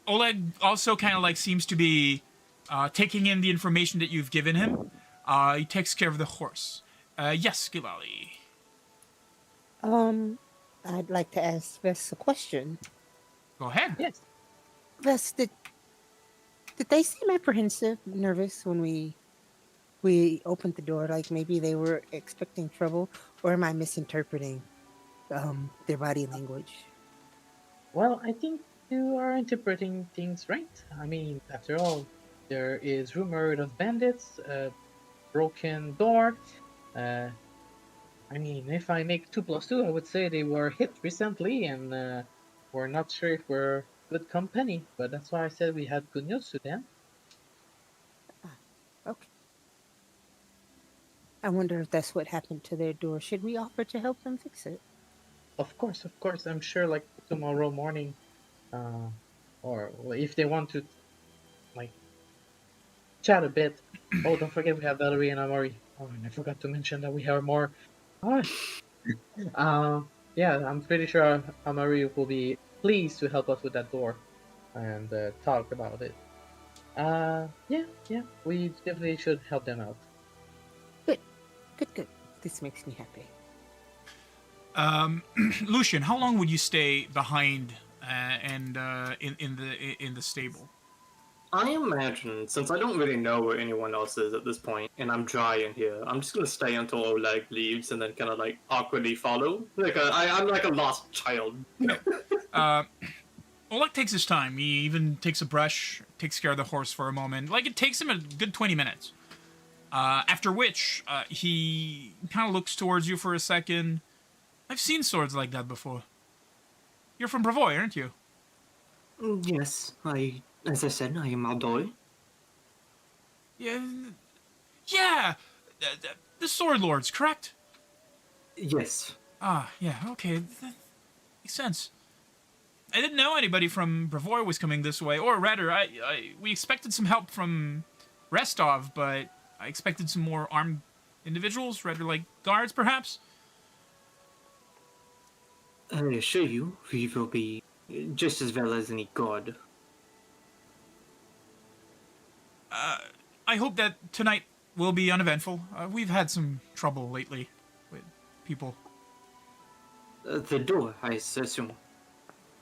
Oleg also kind of like seems to be taking in the information that you've given him. He takes care of the horse. Yes, Gilahli. I'd like to ask Vess a question. Go ahead. Yes. Vess, did they seem apprehensive, nervous when we opened the door? Like maybe they were expecting trouble, or am I misinterpreting their body language? Well, I think you are interpreting things right. I mean, after all, there is rumored of bandits, a broken door. I mean, if I make 2 + 2, I would say they were hit recently, and we're not sure if we're good company. But that's why I said we had good news to them. Okay. I wonder if that's what happened to their door. Should we offer to help them fix it? Of course. I'm sure, like, tomorrow morning, or if they want to, like, chat a bit. Oh, don't forget we have Valerie and Amari. Oh, and I forgot to mention that we have more. Ah. Yeah, I'm pretty sure Amari will be pleased to help us with that door and talk about it. Yeah, we definitely should help them out. Good. This makes me happy. Lucien, how long would you stay behind and in the stable? I imagine, since I don't really know where anyone else is at this point, and I'm dry in here, I'm just gonna stay until Oleg leaves and then kind of like awkwardly follow. I'm like a lost child. Oleg takes his time. He even takes a brush, takes care of the horse for a moment. Like, it takes him a good 20 minutes. After which, he kind of looks towards you for a second. I've seen swords like that before. You're from Bravoy, aren't you? Yes, as I said, I am Aldoy. Yeah! The sword lords, correct? Yes. Ah, yeah, okay. That makes sense. I didn't know anybody from Bravoy was coming this way, or rather, we expected some help from Restov, but I expected some more armed individuals, rather like guards, perhaps? I assure you, we will be just as well as any god. I hope that tonight will be uneventful. We've had some trouble lately with people. The door, I assume.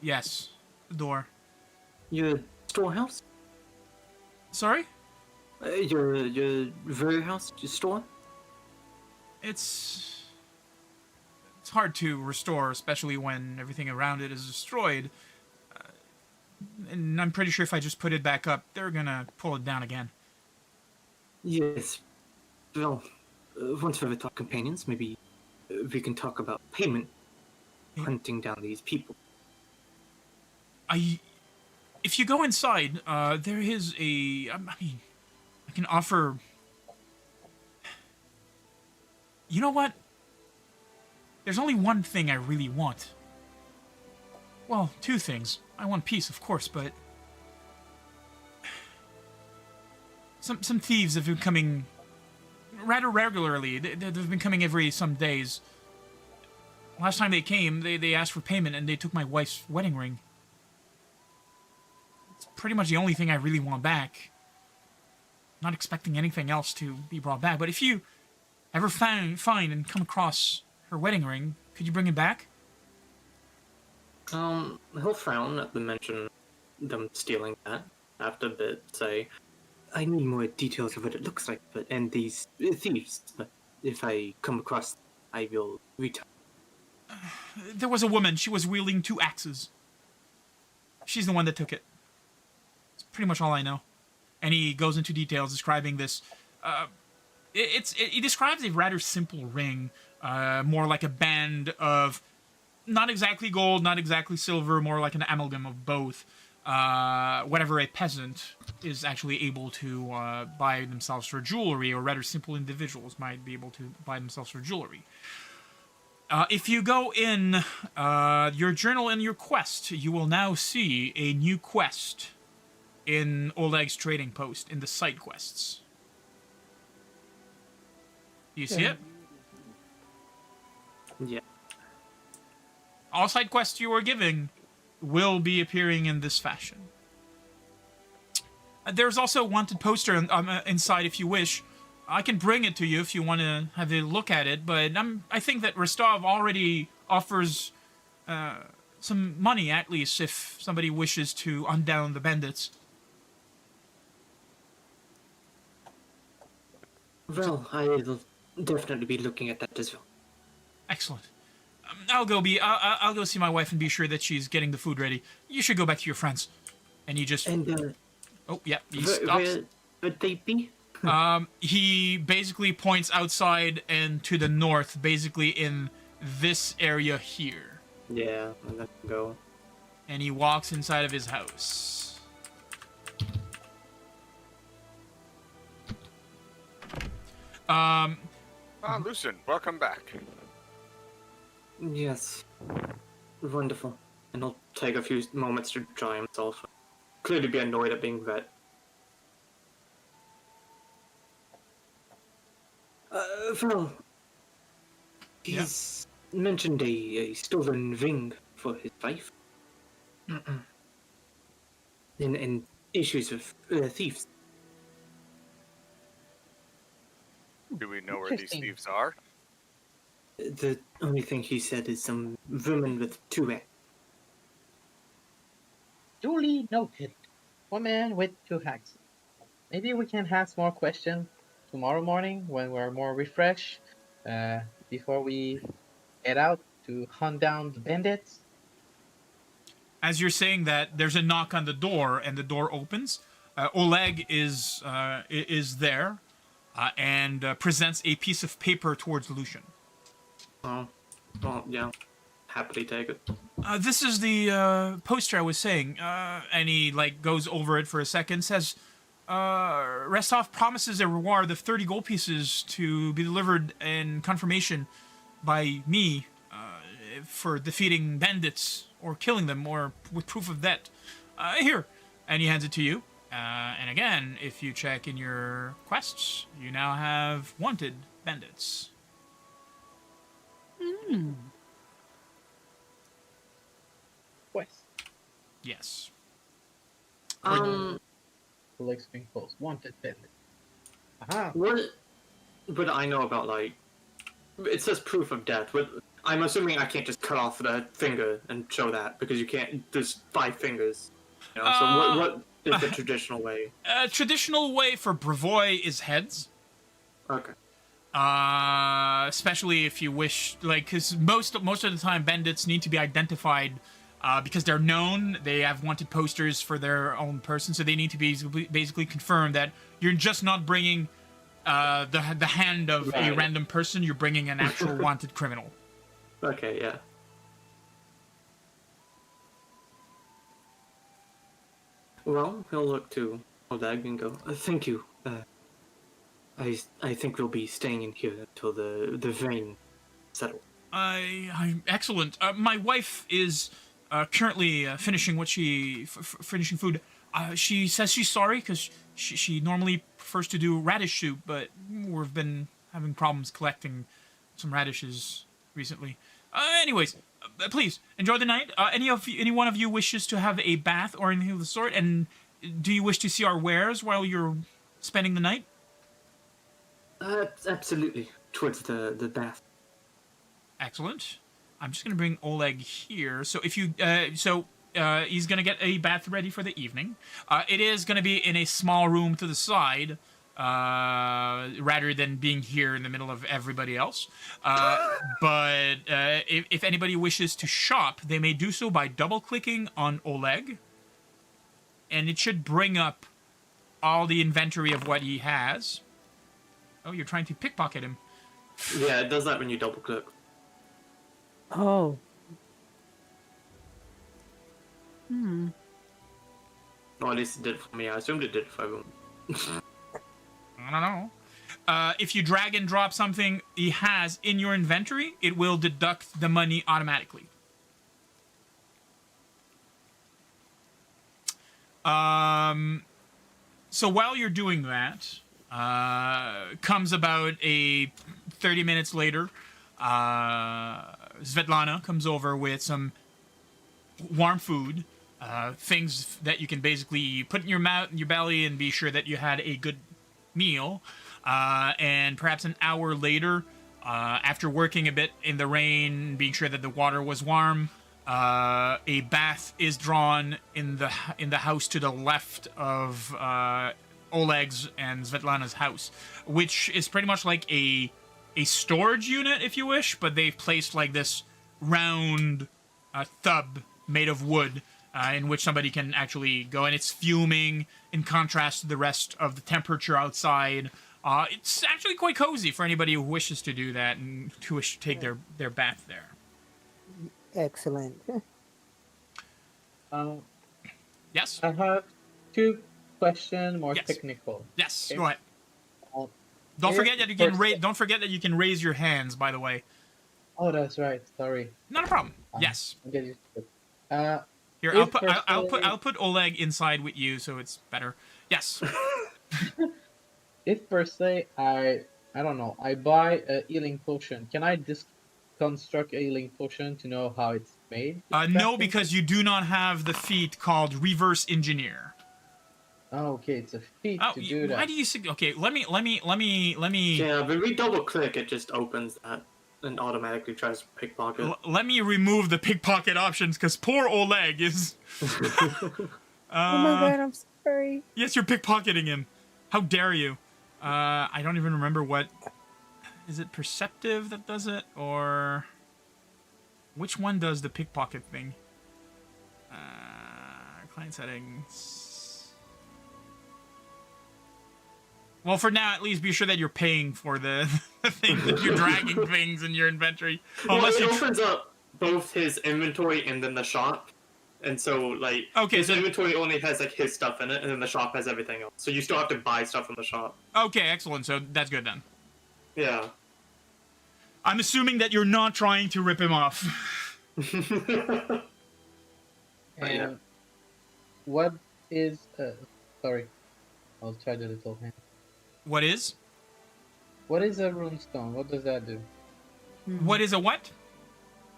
Yes, the door. Your storehouse? Sorry? Your warehouse, your store? It's hard to restore, especially when everything around it is destroyed. And I'm pretty sure if I just put it back up, they're gonna pull it down again. Yes. Well, once we're with our companions, maybe we can talk about payment. Yeah. Hunting down these people. If you go inside, there is I can offer... You know what? There's only one thing I really want. Well, two things. I want peace, of course, but... Some thieves have been coming rather regularly. They've been coming every some days. Last time they came, they asked for payment and they took my wife's wedding ring. It's pretty much the only thing I really want back. Not expecting anything else to be brought back, but if you ever find and come across her wedding ring, could you bring it back? He'll frown at the mention of them stealing that. After a bit, say, I need more details of what it looks like, and these thieves. But if I come across, I will return. There was a woman. She was wielding 2 axes. She's the one that took it. It's pretty much all I know. And he goes into details describing this. He describes a rather simple ring, more like a band of not exactly gold, not exactly silver, more like an amalgam of both. Whatever a peasant is actually able to buy themselves for jewelry, or rather simple individuals might be able to buy themselves for jewelry. If you go in your journal and your quest, you will now see a new quest in Oleg's trading post in the side quests. Do you see it? yeah. All side quests you are giving will be appearing in this fashion. There's also a wanted poster inside if you wish. I can bring it to you if you want to have a look at it, but I think that Restov already offers some money, at least, if somebody wishes to undown the bandits. Well, I will definitely be looking at that as well. Excellent. I'll go see my wife and be sure that she's getting the food ready. You should go back to your friends. And he just... And, oh, yeah, he stops. where would they be? He basically points outside and to the north, basically in this area here. Yeah, and then go. And he walks inside of his house. Lucien, welcome back. Yes. Wonderful. And he'll take a few moments to dry himself. Clearly be annoyed at being vet. Well, he's mentioned a stolen ring for his wife. And issues with thieves. Do we know where these Interesting. thieves are? The only thing he said is some woman with 2 hands. Duly noted. Woman with 2 hacks. Maybe we can ask more questions tomorrow morning when we're more refreshed, before we head out to hunt down the bandits. As you're saying that, there's a knock on the door, and the door opens. Oleg is there, and presents a piece of paper towards Lucien. Oh, well, yeah. Happily take it. This is the poster I was saying, and he goes over it for a second. Says, Restov promises a reward of 30 gold pieces to be delivered in confirmation by me for defeating bandits or killing them, or with proof of that. Here, and he hands it to you. And again, if you check in your quests, you now have wanted bandits. Quest. Yes. Collect string post. Wanted bandit. Aha. What I know about, it says proof of death. I'm assuming I can't just cut off the finger and show that, because you can't, there's 5 fingers. You know, so what is the traditional way? Traditional way for Bravoy is heads. Okay. Especially if you wish, because most of the time bandits need to be identified, because they're known. They have wanted posters for their own person, so they need to be basically confirm that you're just not bringing the hand of a random person. You're bringing an actual wanted criminal. Okay, yeah. Well, he'll look to Oleg and go, thank you. I think we'll be staying in here until the rain settles. I'm excellent. My wife is currently finishing finishing food. She says she's sorry because she normally prefers to do radish soup, but we've been having problems collecting some radishes recently. Anyways, please enjoy the night. Any one of you wishes to have a bath or anything of the sort, and do you wish to see our wares while you're spending the night? Absolutely. Towards the bath. Excellent. I'm just gonna bring Oleg here. So if you, he's gonna get a bath ready for the evening. It is gonna be in a small room to the side, rather than being here in the middle of everybody else. But if anybody wishes to shop, they may do so by double-clicking on Oleg, and it should bring up all the inventory of what he has. Oh, you're trying to pickpocket him. Yeah, it does that when you double click. Oh. No, at least it did it for me. I assumed it did it for everyone. I don't know. If you drag and drop something he has in your inventory, it will deduct the money automatically. So while you're doing that, comes about a 30 minutes later, Svetlana comes over with some warm food, things that you can basically put in your mouth, in your belly, and be sure that you had a good meal. And perhaps an hour later, after working a bit in the rain, being sure that the water was warm, a bath is drawn in the house to the left of Oleg's and Svetlana's house, which is pretty much like a storage unit, if you wish, but they've placed like this round tub made of wood, in which somebody can actually go, and it's fuming in contrast to the rest of the temperature outside. It's actually quite cozy for anybody who wishes to do that and who wish to take their bath there. Excellent. Yes? I have 2 questions, more Yes. technical. Yes, Okay. go ahead. Uh, Don't if forget that you can first- don't forget that you can raise your hands, by the way. Oh, that's right. Sorry. Not a problem. Yes. I'll get used to it. Here, If I'll put Oleg inside with you, so it's better. Yes. If per se I I don't know. I buy a healing potion. Can I construct a healing potion to know how it's made? No, because you do not have the feat called Reverse Engineer. Oh, okay, it's a feat to do that. Why do you say? Okay, let me. Yeah, when we double click, it just opens that and automatically tries to pickpocket. Let me remove the pickpocket options because poor Oleg is. Oh my god, I'm sorry. Yes, you're pickpocketing him. How dare you? I don't even remember what. Is it perceptive that does it, or which one does the pickpocket thing? Client settings. Well, for now, at least be sure that you're paying for the thing that you're dragging things in your inventory. Unless it opens up both his inventory and then the shop. And so, like, his inventory only has, like, his stuff in it, and then the shop has everything else. So you still have to buy stuff from the shop. Okay, excellent. So that's good then. Yeah. I'm assuming that you're not trying to rip him off. And what is... sorry. I'll try the little hand. What is? What is a runestone? What does that do? What is a what?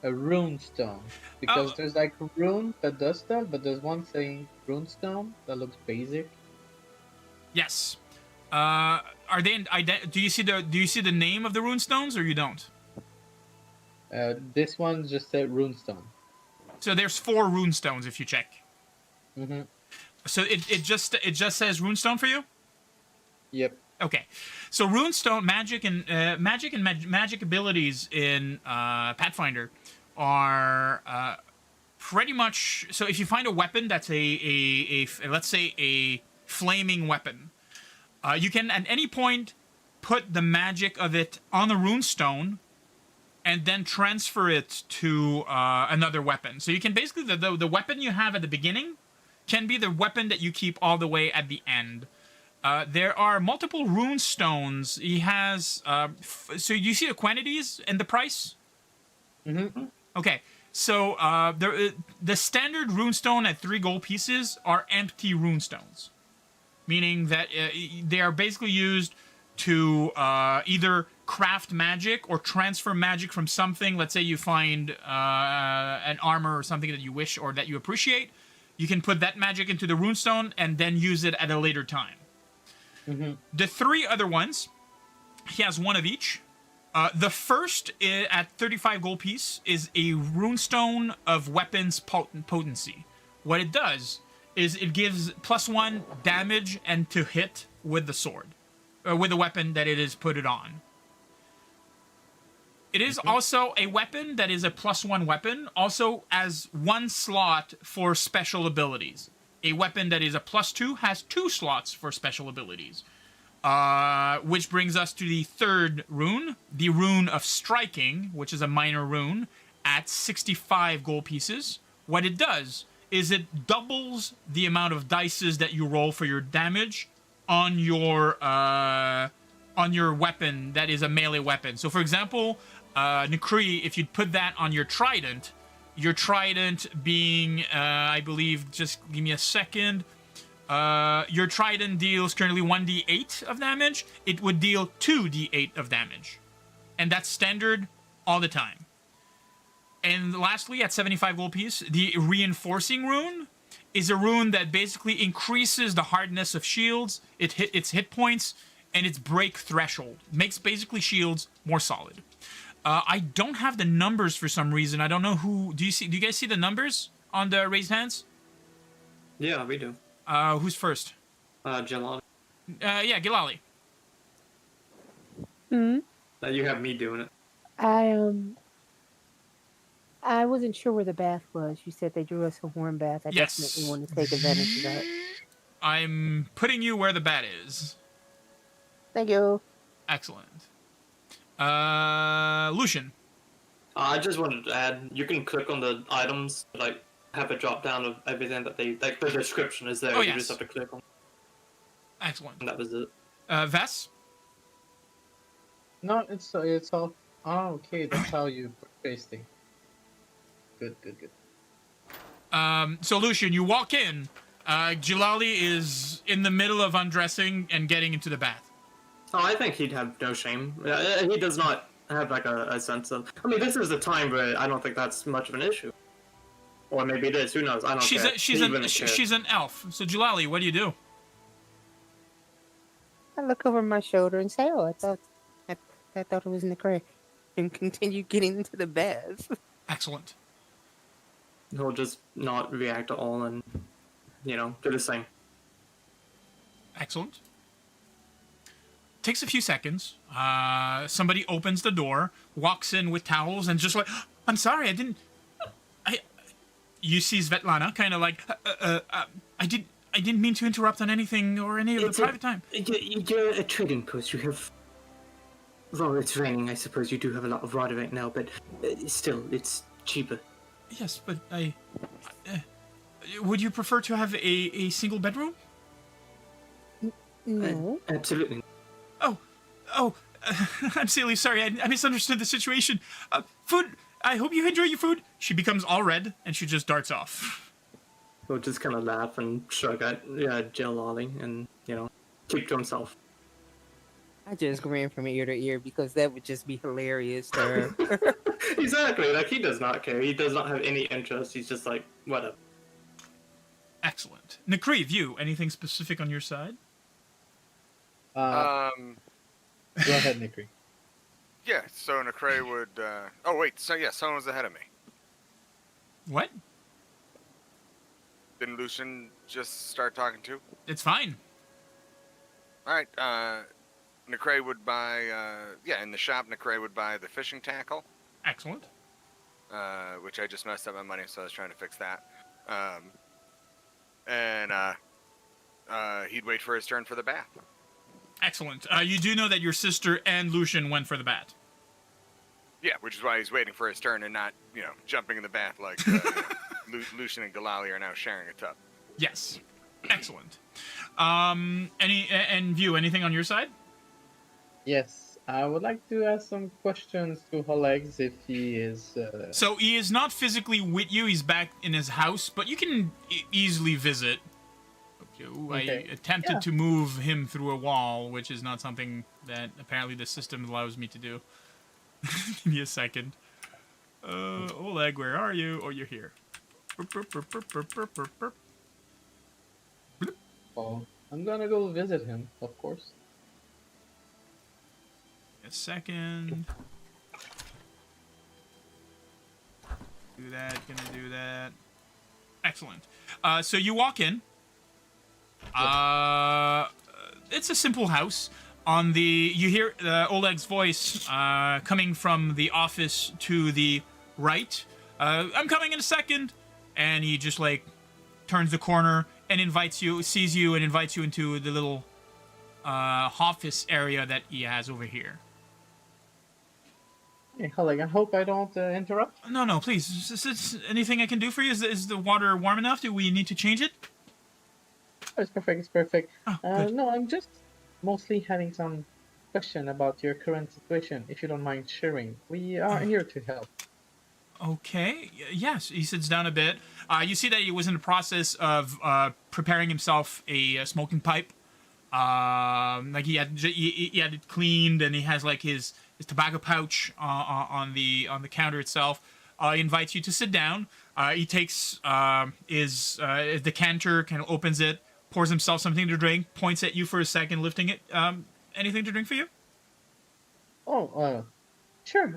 A runestone. Because there's like a rune that does stuff, but there's one saying runestone that looks basic. Yes. Are they? Do you see the name of the runestones or you don't? This one just said runestone. So there's 4 runestones if you check. Mm-hmm. So it just says runestone for you? Yep. Okay. So runestone magic and magic abilities in Pathfinder are pretty much. So if you find a weapon that's a let's say a flaming weapon, you can at any point put the magic of it on the runestone and then transfer it to another weapon. So you can basically the weapon you have at the beginning can be the weapon that you keep all the way at the end. There are multiple rune stones. He has. So you see the quantities and the price? Mm-hmm. Okay. So the standard runestone at 3 gold pieces are empty runestones, meaning that they are basically used to either craft magic or transfer magic from something. Let's say you find an armor or something that you wish or that you appreciate. You can put that magic into the runestone and then use it at a later time. Mm-hmm. The 3 other ones, he has 1 of each. The first, at 35 gold piece, is a runestone of weapons potency. What it does is it gives +1 damage and to hit with the sword, with the weapon that it is put it on. It is also a weapon that is a +1 weapon, also as 1 slot for special abilities. A weapon that is a +2 has 2 slots for special abilities. Which brings us to the 3rd rune, the rune of striking, which is a minor rune, at 65 gold pieces. What it does is it doubles the amount of dices that you roll for your damage on your weapon that is a melee weapon. So, for example, Nikri, if you'd put that on your trident being, I believe, just give me a second. Your trident deals currently 1d8 of damage. It would deal 2d8 of damage. And that's standard all the time. And lastly, at 75 gold piece, the reinforcing rune is a rune that basically increases the hardness of shields, its hit points, and its break threshold. Makes basically shields more solid. I don't have the numbers for some reason. I don't know who. Do you guys see the numbers on the raised hands? Yeah, we do. Who's first? Gilahli. Yeah, Gilahli. You have me doing it. I wasn't sure where the bath was. You said they drew us a warm bath. I definitely want to take advantage of that. I'm putting you where the bat is. Thank you. Excellent. Lucien. I just wanted to add, you can click on the items, like, have a drop down of everything that they, like, the description is there. Oh, you yes. just have to click on. Excellent. And that was it. Vess? No, it's all. Oh, okay, that's how you purchase things. Good. So Lucien, you walk in. Gilahli is in the middle of undressing and getting into the bath. Oh, I think he'd have no shame. He does not have like a sense of. I mean, this is the time where I don't think that's much of an issue. Or maybe it is. Who knows? I don't care. She's an elf. So Gilahli, what do you do? I look over my shoulder and say, "Oh, I thought it was Nicole," and continue getting into the bath. Excellent. He'll just not react at all and, do the same. Excellent. Takes a few seconds. Somebody opens the door, walks in with towels, and just like, I'm sorry, I didn't. You see Svetlana, kind of like, I didn't mean to interrupt on anything or any of the private time. You're a trading post. You have. Well, it's raining. I suppose you do have a lot of water right now, but still, it's cheaper. Yes, but would you prefer to have a single bedroom? No. Absolutely. Oh, I'm silly. Sorry, I misunderstood the situation. Food. I hope you enjoy your food. She becomes all red, and she just darts off. He'll just kind of laugh and shrug at Gilahli and, keep to himself. I just grin from ear to ear because that would just be hilarious to her. Exactly. Like, he does not care. He does not have any interest. He's just like, whatever. Excellent. Nakriv, you, anything specific on your side? Go ahead, Nikri. Yeah, so Nakray would... Oh, wait, so yeah, someone was ahead of me. What? Didn't Lucien just start talking too? It's fine. Alright, Nakray would buy... in the shop, Nakray would buy the fishing tackle. Excellent. Which I just messed up my money, so I was trying to fix that. He'd wait for his turn for the bath. Excellent. You do know that your sister and Lucien went for the bat. Yeah, which is why he's waiting for his turn and not, jumping in the bath like Lucien and Gilahli are now sharing a tub. Yes. Excellent. View, anything on your side? Yes, I would like to ask some questions to Alex if he is... So he is not physically with you, he's back in his house, but you can easily visit. Okay. I attempted to move him through a wall, which is not something that apparently the system allows me to do. Give me a second. Oleg, where are you? Oh, you're here. Oh, I'm gonna go visit him, of course. A second. Do that, gonna do that. Excellent. So you walk in. It's a simple house. You hear Oleg's voice coming from the office to the right. I'm coming in a second. And he just turns the corner and sees you and invites you into the little office area that he has over here. Hey, Oleg, I hope I don't interrupt. No, please. Is anything I can do for you? Is the water warm enough? Do we need to change it? It's perfect. Oh, good. No, I'm just mostly having some question about your current situation, if you don't mind sharing. We are here to help. Okay. Yes. He sits down a bit. You see that he was in the process of preparing himself a smoking pipe. He had it cleaned, and he has his tobacco pouch on the counter itself. He invites you to sit down. He takes his decanter, kind of opens it, pours himself something to drink, points at you for a second, lifting it. Anything to drink for you? Oh, sure.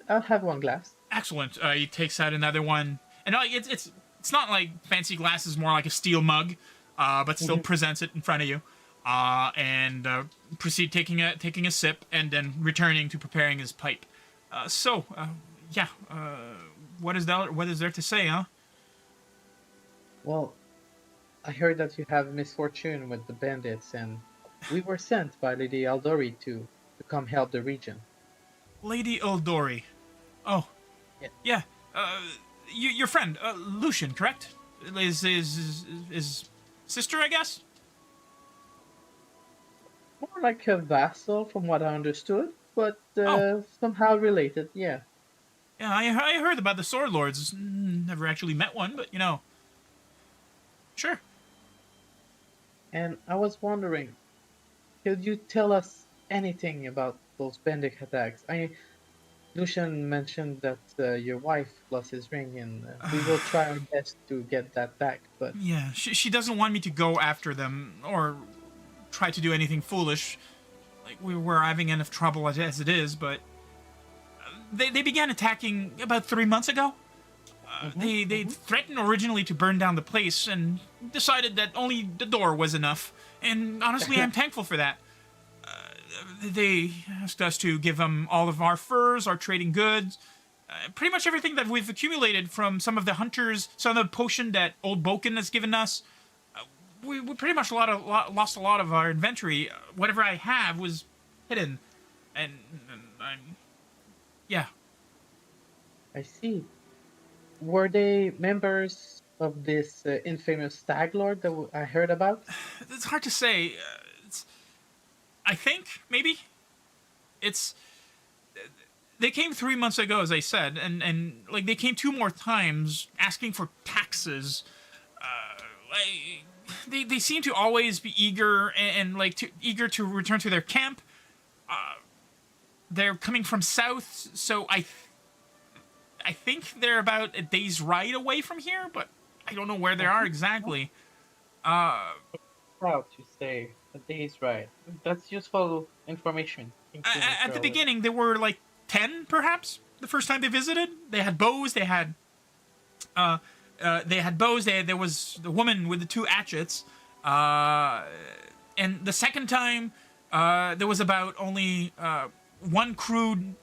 I'll have one glass. Excellent. He takes out another one, and it's not like fancy glasses, more like a steel mug, but still presents it in front of you, and proceed taking a sip and then returning to preparing his pipe. What is there to say, huh? Well, I heard that you have misfortune with the bandits, and we were sent by Lady Aldori to come help the region. Lady Aldori. Oh. Yeah. Your friend, Lucien, correct? Is sister, I guess? More like a vassal, from what I understood, but somehow related, yeah. Yeah, I heard about the Sword Lords. Never actually met one, but, Sure. And I was wondering, could you tell us anything about those bandit attacks. Lucien mentioned that your wife lost his ring, and we will try our best to get that back. But Yeah, she doesn't want me to go after them or try to do anything foolish. Like, we're having enough trouble as it is, but they began attacking about 3 months ago. They threatened originally to burn down the place and decided that only the door was enough. And honestly, I'm thankful for that. They asked us to give them all of our furs, our trading goods, pretty much everything that we've accumulated from some of the hunters, some of the potion that Old Boken has given us. We pretty much lost a lot of our inventory. Whatever I have was hidden, and I'm, yeah. I see. Were they members of this infamous stag lord that I heard about? It's hard to say. I think maybe it's. They came 3 months ago, as I said, and like they came 2 more times asking for taxes. They seem to always be eager and eager to return to their camp. They're coming from south, so I think they're about a day's ride away from here, but I don't know where they are exactly. Proud to say a day's ride. That's useful information. At the beginning, there were like 10, perhaps. The first time they visited, they had bows. There was the woman with the 2 hatchets, and the second time, there was about only 1 crude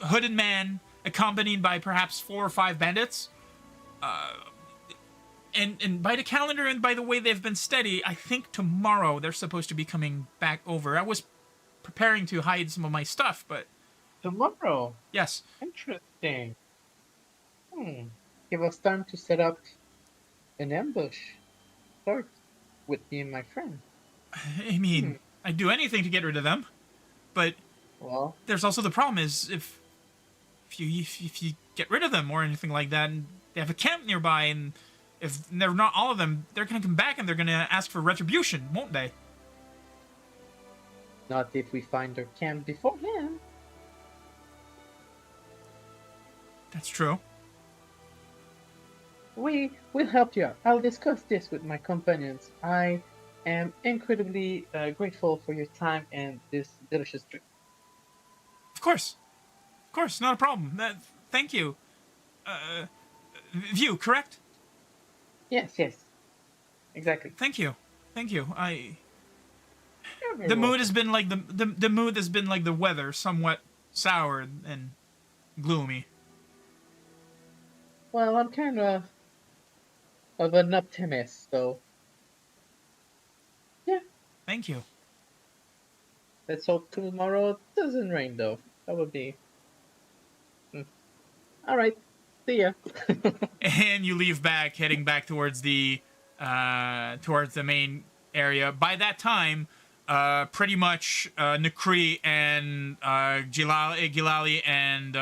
hooded man, accompanied by perhaps 4 or 5 bandits. And by the calendar and by the way they've been steady, I think tomorrow they're supposed to be coming back over. I was preparing to hide some of my stuff, but... Tomorrow? Yes. Interesting. Give us time to set up an ambush. Start with me and my friend. I mean, I'd do anything to get rid of them, but... Well... There's also the problem is, if you get rid of them or anything like that, and they have a camp nearby, and if they're not all of them, they're gonna come back and they're gonna ask for retribution, won't they? Not if we find their camp beforehand. That's true. We'll help you out. I'll discuss this with my companions. I am incredibly grateful for your time and this delicious drink. Of course, not a problem. Thank you. View, correct? Yes, exactly. Thank you. You're very The mood welcome. has been like the mood has been like the weather, somewhat sour and gloomy. Well, I'm kind of an optimist, so yeah. Thank you. Let's hope tomorrow doesn't rain, though. That would be. All right. See ya. And you leave back, heading back towards the main area. By that time, pretty much Nakri and Gilahli and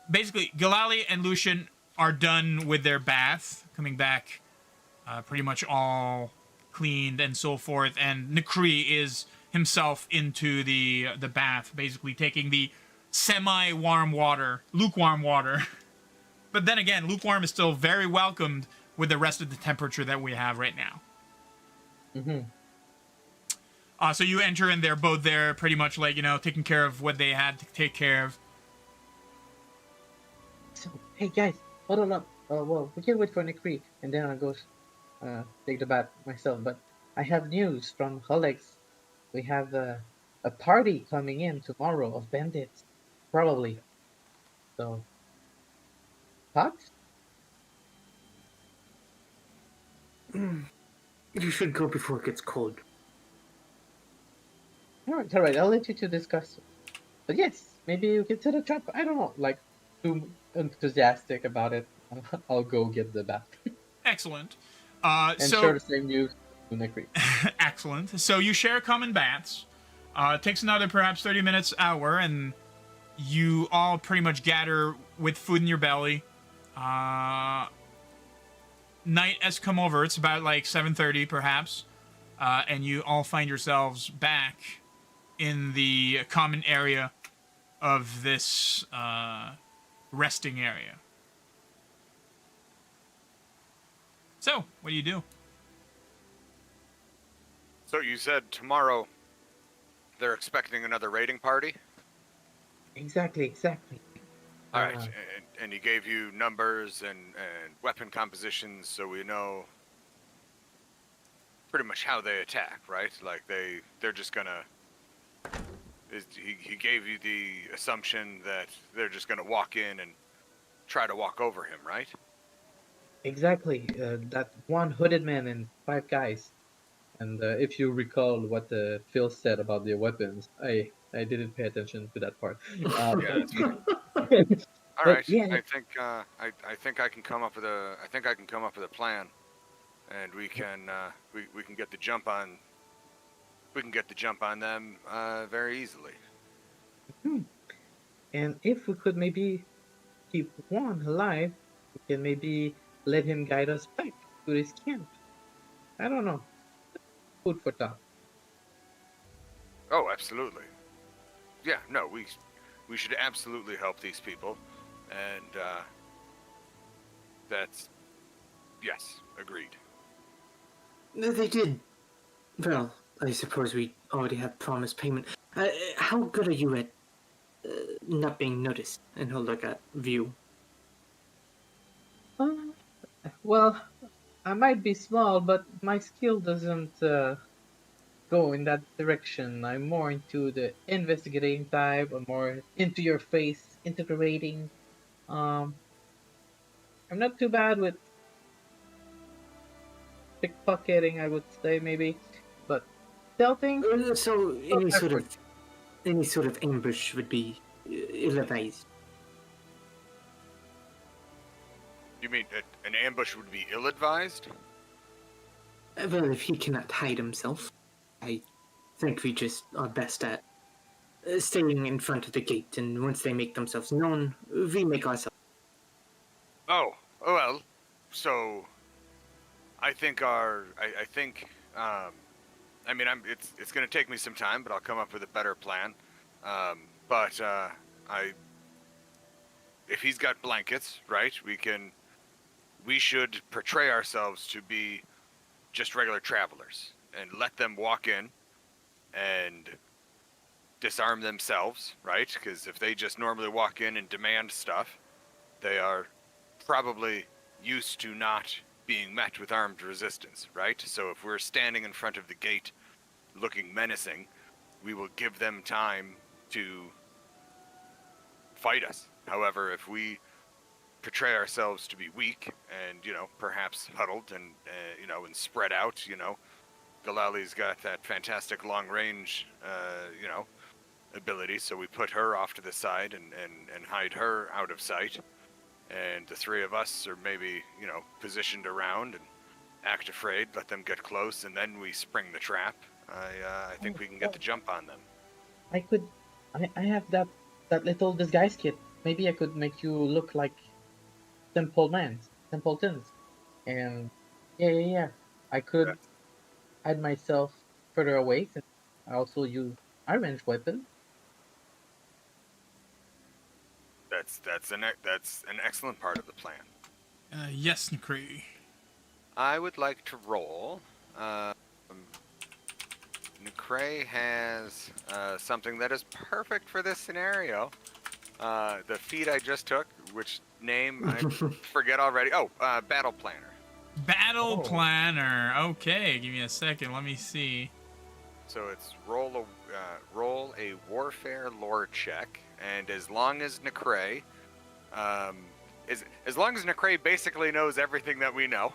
basically Gilahli and Lucien are done with their bath, coming back pretty much all cleaned and so forth. And Nakri is himself into the bath, basically taking the semi-warm water, lukewarm water. But then again, lukewarm is still very welcomed with the rest of the temperature that we have right now. So you enter and they're both there pretty much like, taking care of what they had to take care of. So, hey guys, hold on up. Well, we can wait for Nikri, and then I'll go take the bath myself. But I have news from colleagues. We have a party coming in tomorrow of bandits, probably. So, thoughts? You should go before it gets cold. All right. I'll let you two discuss. But yes, maybe you can set a trap. I don't know, like too enthusiastic about it. I'll go get the bath. Excellent. And share the same news to Nikri. Excellent. So you share common baths. It takes another perhaps 30 minutes, hour, and you all pretty much gather with food in your belly. Night has come over. It's about like 7:30 perhaps. And you all find yourselves back in the common area of this resting area. So, what do you do? So you said tomorrow they're expecting another raiding party? Exactly. All right, Uh, and he gave you numbers and weapon compositions, so we know pretty much how they attack, right? Like they're just gonna. He gave you the assumption that they're just gonna walk in and try to walk over him, right? Exactly. That one hooded man and 5 guys. And if you recall what Phil said about their weapons, I didn't pay attention to that part. Yeah, that's fine. All But right, yeah, I think I can come up with a plan, and we can we can get the jump on. We can get the jump on them very easily. hmm. And if we could maybe keep one alive, we can maybe let him guide us back to this camp. I don't know. Food for thought. Oh, absolutely. Yeah, no, we should absolutely help these people, and that's yes, agreed. They did. Well, I suppose we already have promised payment. How good are you at not being noticed? And he'll look at View. Uh, well, I might be small, but my skill doesn't go in that direction. I'm more into the investigating type, or more into your face, integrating. Um, I'm not too bad with pickpocketing, I would say maybe, but stealthing. So Not my any sort of ambush would be ill-advised. You mean an ambush would be ill-advised? Well, if he cannot hide himself, I think we just are best at staying in front of the gate, and once they make themselves known, we make ourselves. Oh, well, so I think I think I mean it's gonna take me some time, but I'll come up with a better plan. But I if he's got blankets, right? We should portray ourselves to be just regular travelers and let them walk in and disarm themselves, right? Because if they just normally walk in and demand stuff, they are probably used to not being met with armed resistance, right? So if we're standing in front of the gate looking menacing, we will give them time to fight us. However, if we portray ourselves to be weak and, perhaps huddled and, and spread out, Gilahli's got that fantastic long range, ability, so we put her off to the side and hide her out of sight. And the three of us are maybe, positioned around and act afraid, let them get close, and then we spring the trap. I think we can get the jump on them. I have that little disguise kit. Maybe I could make you look like simpletons, and yeah. I could hide myself further away, since I also use my ranged weapon. That's an excellent part of the plan. Yes, Nkri. I would like to roll. Nicray has something that is perfect for this scenario. The feat I just took, which name I forget already. Oh, Battle Planner. Battle Planner. Okay, give me a second. Let me see. So it's roll a warfare lore check, and as long as Nicray, as long as Nicray basically knows everything that we know,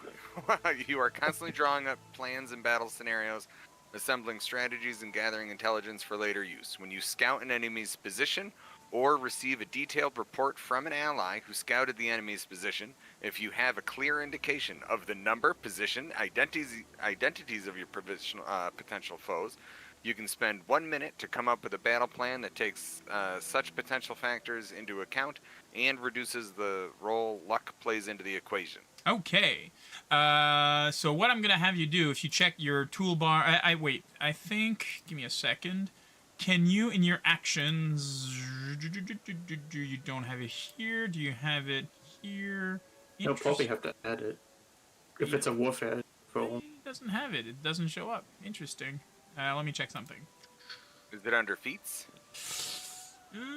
you are constantly drawing up plans and battle scenarios, assembling strategies, and gathering intelligence for later use. When you scout an enemy's position or receive a detailed report from an ally who scouted the enemy's position, if you have a clear indication of the number, position, identities of your potential foes, you can spend 1 minute to come up with a battle plan that takes such potential factors into account and reduces the role luck plays into the equation. Okay. So what I'm going to have you do, if you check your toolbar... wait, I think... Give me a second. can you, in your actions, you don't have it here? Do you have it here? You'll probably have to add it if it's a warfare role. It doesn't have it. It doesn't show up. Interesting. Let me check something. Is it under feats?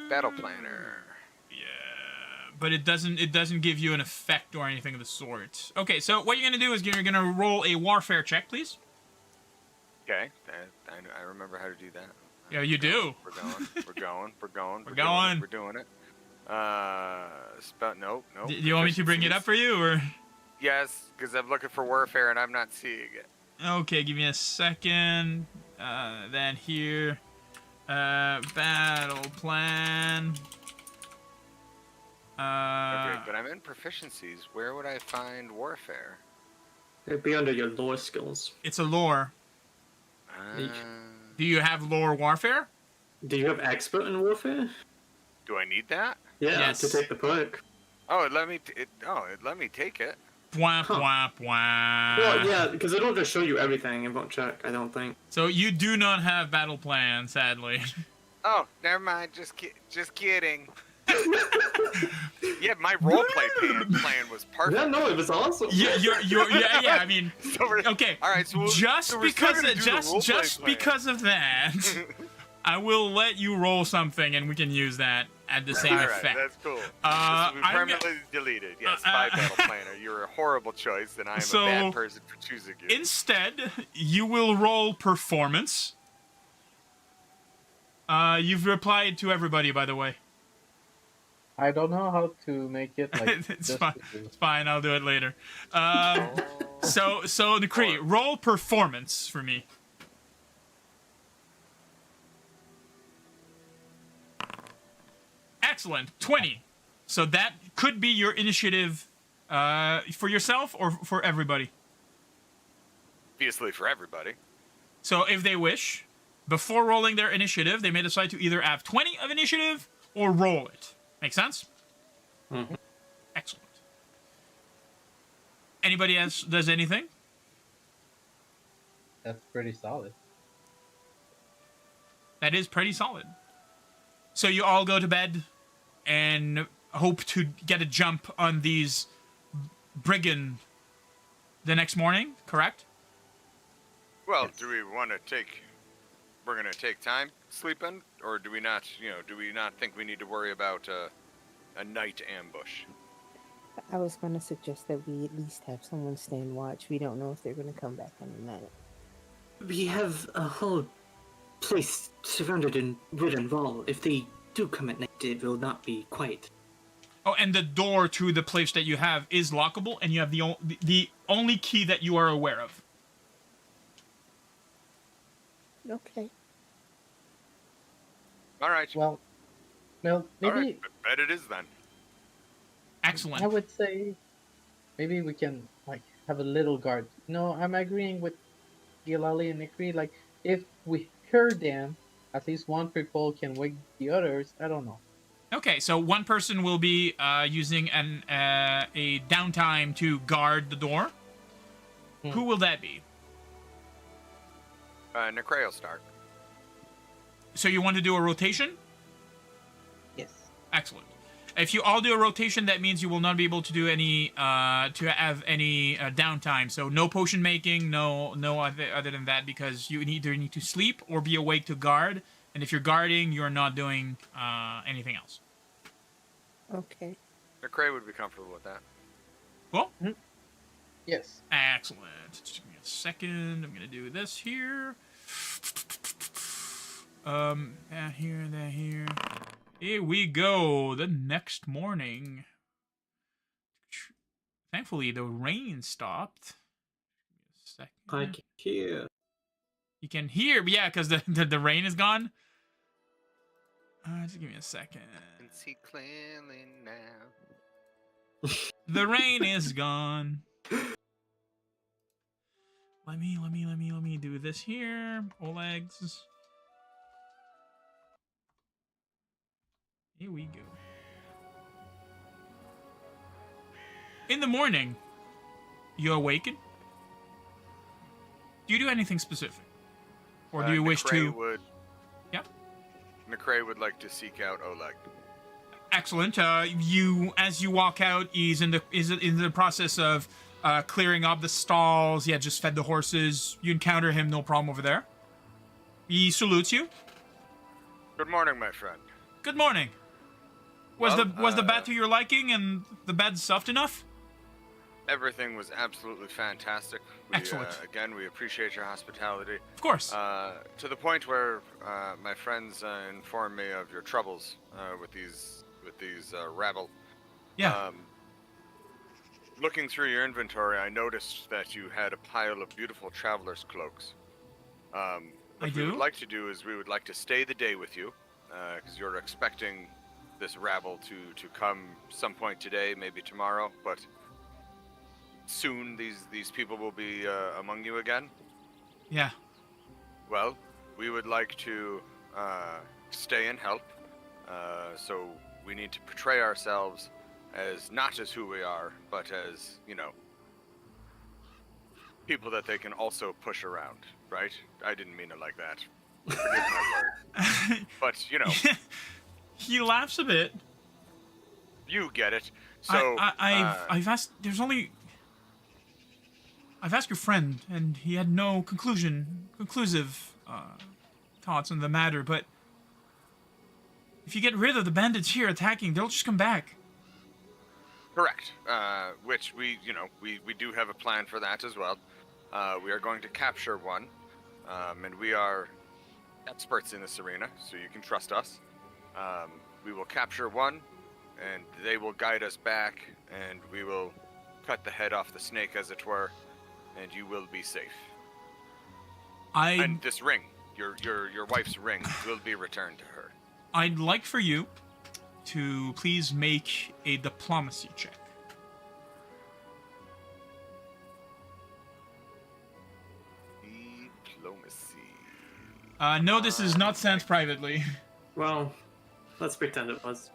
Battle planner. Yeah, but it doesn't give you an effect or anything of the sort. Okay, so what you're gonna do is you're gonna roll a warfare check, please. Okay, I remember how to do that. Yeah, you do. We're going. We're going. We're doing it. Nope. Do you want me to bring it up for you, or? Yes, because I'm looking for warfare and I'm not seeing it. Okay, give me a second. Then here, battle plan. Okay, but I'm in proficiencies. Where would I find warfare? It'd be under your lore skills. It's a lore. Uh, Do you have lore warfare? Do you have expert in warfare? do I need that? Yeah, Yes. to take the perk. Oh, it let me. It let me take it. Bwah, Huh. bwah, bwah. Well, yeah, because it'll just show you everything. It won't check, I don't think. So you do not have battle plan, sadly. Oh, never mind. Just kidding. Yeah, my roleplay plan was perfect. Yeah, no, it was awesome. Yeah. I mean, So we're- okay. All right, so we're Just still because gonna of, do the roleplay just plan. because of that, I will let you roll something, and we can use that at the same All right, effect. that's cool. This I'm will be go- permanently deleted. Yes, by battle planner. You're a horrible choice, and I am So, a bad person for choosing you. Instead, you will roll performance. You've replied to everybody, by the way. I don't know how to make it like It's just fine. to do. It's fine. I'll do it later. Oh. So Nukri, roll performance for me. Excellent. 20. So that could be your initiative for yourself or for everybody. Obviously for everybody. So if they wish, before rolling their initiative, they may decide to either have 20 of initiative or roll it. Make sense? Mhm. Excellent. Anybody else does anything? That's pretty solid. That is pretty solid. So you all go to bed and hope to get a jump on these brigand the next morning, correct? Well, Yes. do we want to take? We're gonna take time sleeping, or do we not? Do we not think we need to worry about a night ambush? I was going to suggest that we at least have someone stand watch. We don't know if they're going to come back on the night. We have a whole place surrounded in wood and wall. If they do come at night, it will not be quiet. Oh, and the door to the place that you have is lockable, and you have the only key that you are aware of. Okay. All right. Well, All maybe right. Bet it is then. Excellent. I would say maybe we can like have a little guard. No, I'm agreeing with Gilahli and Nikri. Like if we hear them, at least one people can wake the others. I don't know. Okay, so one person will be using a downtime to guard the door. Hmm. Who will that be? Necray will start. So you want to do a rotation? Yes. Excellent. If you all do a rotation, that means you will not be able to do any to have any downtime. So no potion making, no other than that, because you either need to sleep or be awake to guard. And if you're guarding, you're not doing anything else. Okay. Necray would be comfortable with that. Cool. Yes. Excellent. Just give me a second. I'm gonna do this here. That here, that here. Here we go. The next morning. Thankfully, the rain stopped. Give me a I second. can hear. You can hear, but yeah, because the rain is gone. Just give me a second. Can see clearly now. The rain is gone. Let me do this here. Oleg's. Here we go. In the morning, you awaken. Do you do anything specific? Or do you wish Necray to... Would, Yeah? Necray would like to seek out Oleg. Excellent. As you walk out, he's in the process of clearing up the stalls. He had just fed the horses. You encounter him, no problem over there. He salutes you. Good morning, my friend. Good morning. Was Well, the bed to your liking and the bed soft enough? Everything was absolutely fantastic. Excellent. Again, we appreciate your hospitality. Of course. To the point where my friends informed me of your troubles with these rabble. Yeah. Looking through your inventory, I noticed that you had a pile of beautiful traveler's cloaks. What I we do? would like to do is we would like to stay the day with you, because you're expecting this rabble to come some point today, maybe tomorrow, but soon these people will be among you again. Yeah. Well, we would like to stay and help, so we need to portray ourselves as not as who we are, but as, people that they can also push around, right? I didn't mean it like that. Forgive my word. But, He laughs a bit. you get it. So, I've asked. I've asked your friend, and he had no conclusive thoughts on the matter. But if you get rid of the bandits here attacking, they'll just come back. correct. Which we do have a plan for that as well. We are going to capture one, and we are experts in this arena, so you can trust us. We will capture one, and they will guide us back, and we will cut the head off the snake, as it were, and you will be safe. And this ring, your wife's ring, will be returned to her. I'd like for you to please make a diplomacy check. Diplomacy. No, this is not sent privately. Well, let's pretend it was.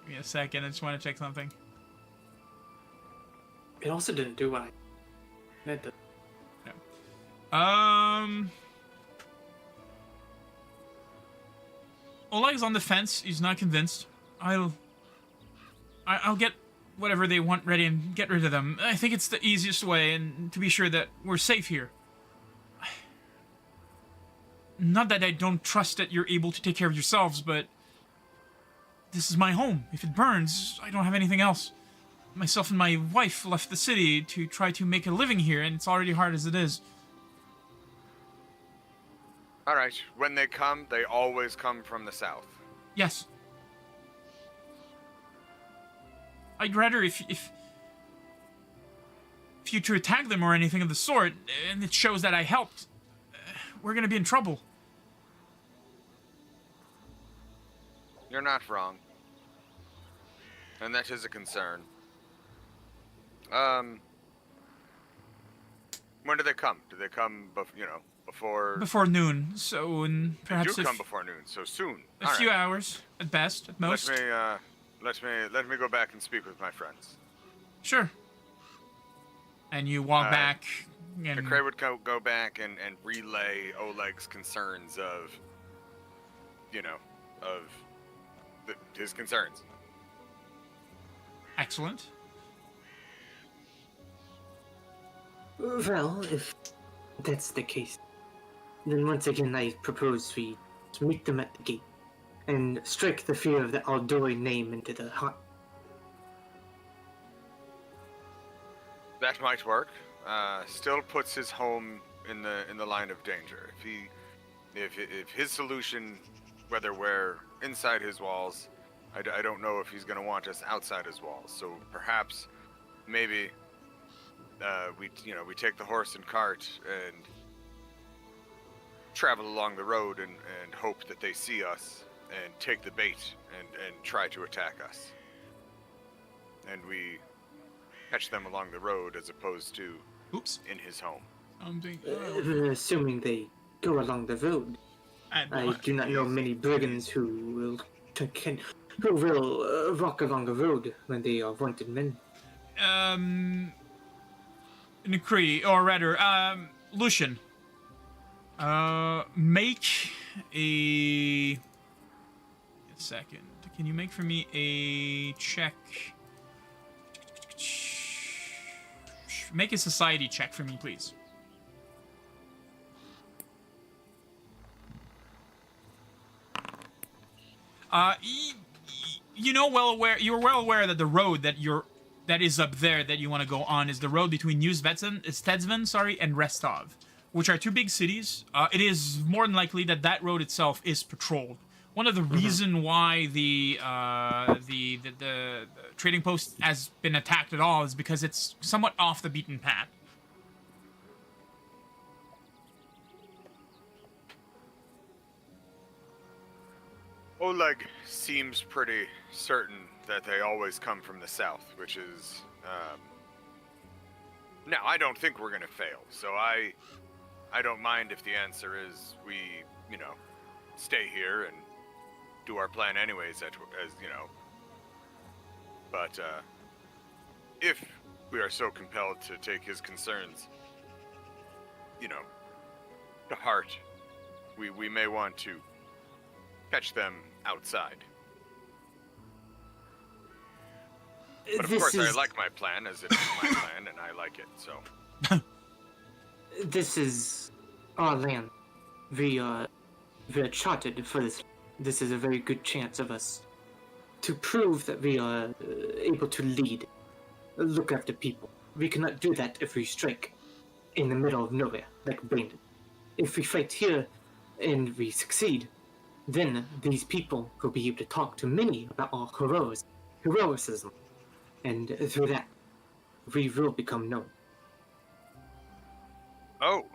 Give me a second. I just want to check something. It also didn't do what I meant to. Oleg's on the fence. He's not convinced. I'll get whatever they want ready and get rid of them. I think it's the easiest way, and to be sure that we're safe here. Not that I don't trust that you're able to take care of yourselves, but this is my home. If it burns, I don't have anything else. Myself and my wife left the city to try to make a living here, and it's already hard as it is. All right. When they come, they always come from the south. Yes. I'd rather if you to attack them or anything of the sort, and it shows that I helped, we're gonna be in trouble. You're not wrong. And that is a concern. When do they come? Do they come, before... Before noon, so in They perhaps do come before noon, so soon. a few hours at best, at most. Let me go back and speak with my friends. Sure. And you walk back, and McCrae would go back and relay Oleg's concerns of his concerns. excellent. Well, if that's the case, then once again I propose we meet them at the gate and strike the fear of the Aldoi name into the heart. That might work. Still puts his home in the line of danger. If his solution, whether we're inside his walls, I don't know if he's going to want us outside his walls. So perhaps, maybe, we take the horse and cart and travel along the road and hope that they see us and take the bait and try to attack us. And we catch them along the road as opposed to in his home. Assuming they go along the road. I do not know many brigands who will walk along the road when they are wanted men. Necree, or rather, Lucien. Make a second. Can you make for me a check? Make a society check for me, please. You're well aware that the road that is up there that you want to go on is the road between Stedzven, and Restov, which are two big cities. It is more than likely that road itself is patrolled. One of the reason why the trading post has been attacked at all is because it's somewhat off the beaten path. Oleg seems pretty certain that they always come from the south, which is, now, I don't think we're gonna fail, so I don't mind if the answer is we, stay here and do our plan anyways, but, if we are so compelled to take his concerns, to heart, we may want to catch them outside. But of course, I like my plan, as it is my plan, and I like it, so... This is our land. We are chartered for this. This is a very good chance of us to prove that we are able to lead, look after people. We cannot do that if we strike in the middle of nowhere, like Brandon. If we fight here and we succeed, then these people will be able to talk to many about our heroism. And through that, we will become known. Oh,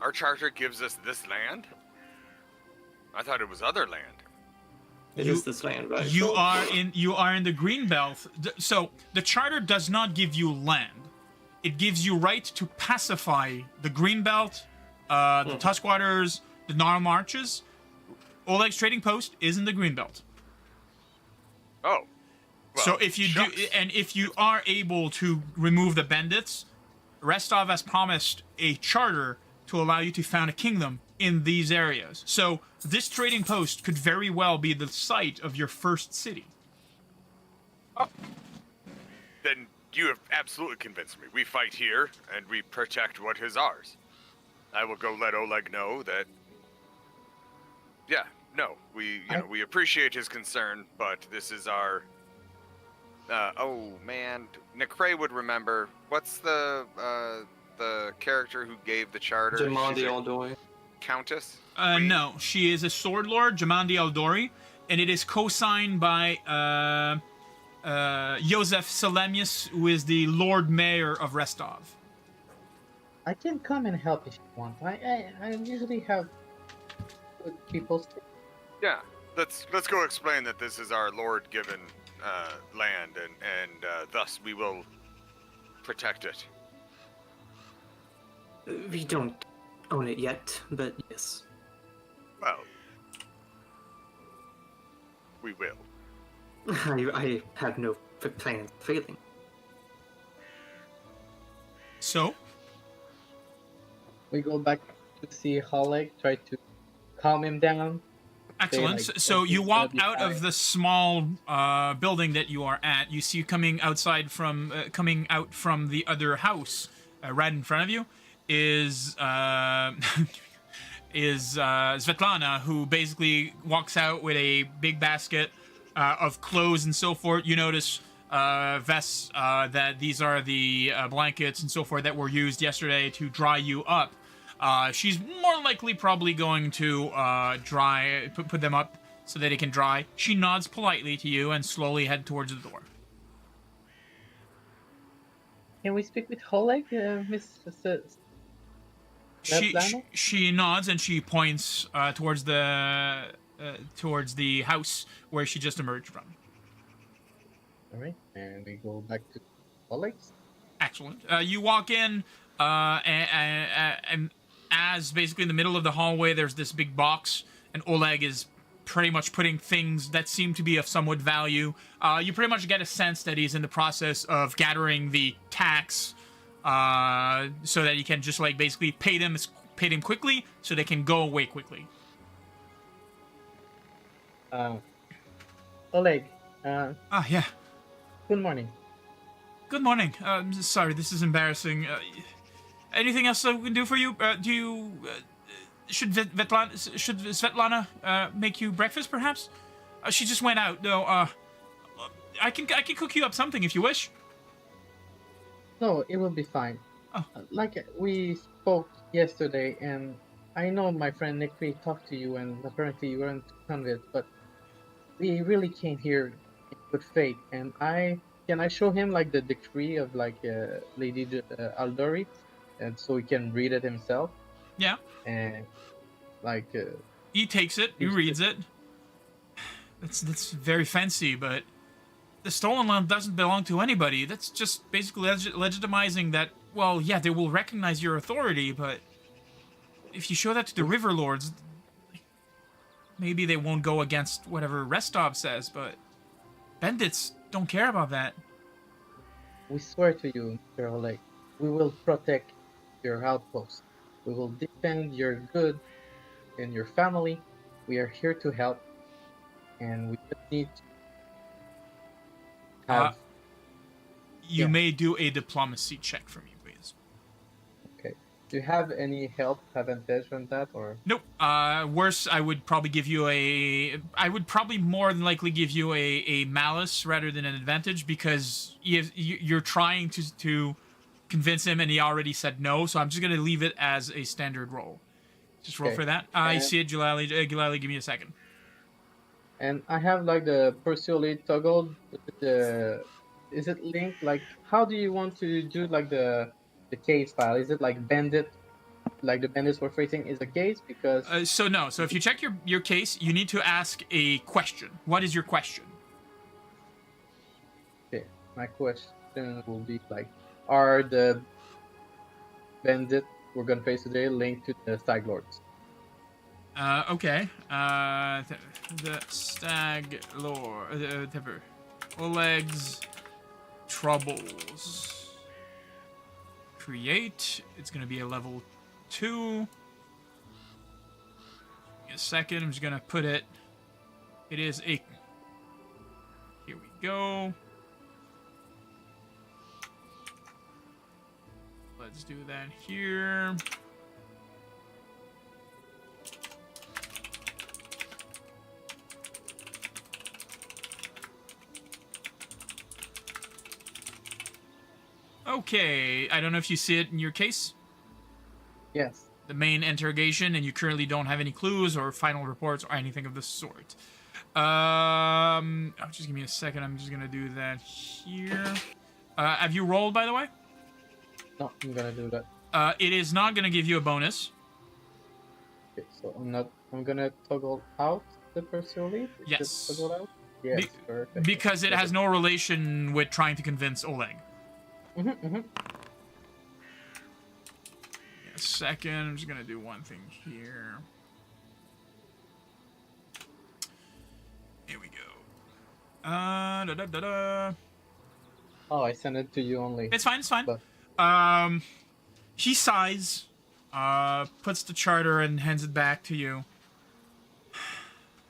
our charter gives us this land? I thought it was other land. It is this land, right? You are in the green belt. So the charter does not give you land. It gives you right to pacify the green belt, the Tuskwaters, the Gnarl Marches. Oleg's trading post is in the green belt. Oh. Well, so if you do, and if you are able to remove the bandits, Restov has promised a charter to allow you to found a kingdom in these areas. So this trading post could very well be the site of your first city. Oh. Then you have absolutely convinced me. We fight here, and we protect what is ours. I will go let Oleg know that... Yeah, no, we appreciate his concern, but this is our... oh, man. Necray would remember. What's the character who gave the charter? Jamandi Aldori. Countess? No, she is a sword lord, Jamandi Aldori, and it is co-signed by Joseph Salemius, who is the Lord Mayor of Restov. I can come and help if you want. I usually have good people. Yeah, let's go explain that this is our Lord-given land, and thus we will protect it. We don't own it yet, but yes. Well, we will. I have no plans of failing. So? We go back to see Oleg, try to calm him down. Excellent. So you walk out of the small building that you are at. You see coming out from the other house, right in front of you, is Svetlana, who basically walks out with a big basket of clothes and so forth. You notice, Vess, that these are the blankets and so forth that were used yesterday to dry you up. She's more likely probably going to put them up so that it can dry. She nods politely to you and slowly head towards the door. Can we speak with Oleg, Miss? She nods and she points towards the house where she just emerged from. All right, and we go back to Oleg's. Excellent. You walk in, and as basically in the middle of the hallway, there's this big box, and Oleg is pretty much putting things that seem to be of somewhat value. You pretty much get a sense that he's in the process of gathering the tax, so that he can just basically pay them quickly, so they can go away quickly. Uh, Oleg, Yeah. good morning. Good morning. Sorry, this is embarrassing. Anything else I can do for you? Do you... should Svetlana make you breakfast, perhaps? She just went out. No, I can cook you up something if you wish. No, it will be fine. Oh. Like we spoke yesterday, and I know my friend Nikri talked to you, and apparently you weren't convinced, but we really came here in good faith, and I show him like the decree of like Lady Aldori, and so he can read it himself, Yeah. and like He takes it. He reads it. That's very fancy, but the stolen land doesn't belong to anybody. That's just basically legitimizing that. Well, yeah, they will recognize your authority, but if you show that to the River Lords, maybe they won't go against whatever Restov says. But bandits don't care about that. we swear to you, Mr. Oleg, we will protect your outpost. We will defend your good and your family. We are here to help, and we just need to have. You Yeah. may do a diplomacy check for me, please. Okay. Do you have any help advantage on that, or? Nope. Worse, I would probably give you I would probably more than likely give you a malice rather than an advantage because you're trying to convince him and he already said no. So I'm just gonna leave it as a standard roll. Just roll Okay. for that. I see it, Gilahli. Gilahli, give me a second. And I have like the Perseolate toggled. Is it linked? Like, how do you want to do like the case file? Is it like bandit? Like the bandits we're facing is a case because So no. So if you check your case, you need to ask a question. What is your question? okay, my question will be like, are the bandit we're gonna face today linked to the Stag Lords? Okay. The Stag Lord. Oleg's troubles. Create. It's gonna be a level 2. Give me a second. I'm just gonna put it. It is a. Here we go. Let's do that here. Okay, I don't know if you see it in your case. Yes. The main interrogation, and you currently don't have any clues or final reports or anything of the sort. Just give me a second. I'm just gonna do that here. Have you rolled, by the way? No, I'm gonna do that. It is not gonna give you a bonus. Okay, so I'm gonna toggle out the Perseolate. Is Yes. it toggled out? Yes. Be- Perfect. Because it has no relation with trying to convince Oleg. Mm-hmm. A second. I'm just gonna do one thing here. Here we go. Oh, I sent it to you only. It's fine. It's fine. But- He sighs, puts the charter and hands it back to you.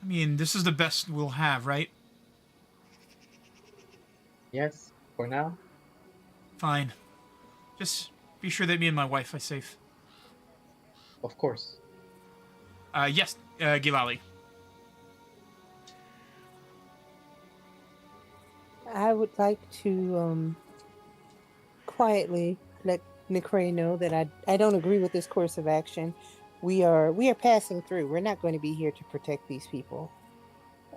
I mean, this is the best we'll have, right? Yes, for now. Fine. Just be sure that me and my wife are safe. Of course. Yes, Gilahli. I would like to quietly let Nicrae know that I don't agree with this course of action. We are passing through. We're not going to be here to protect these people.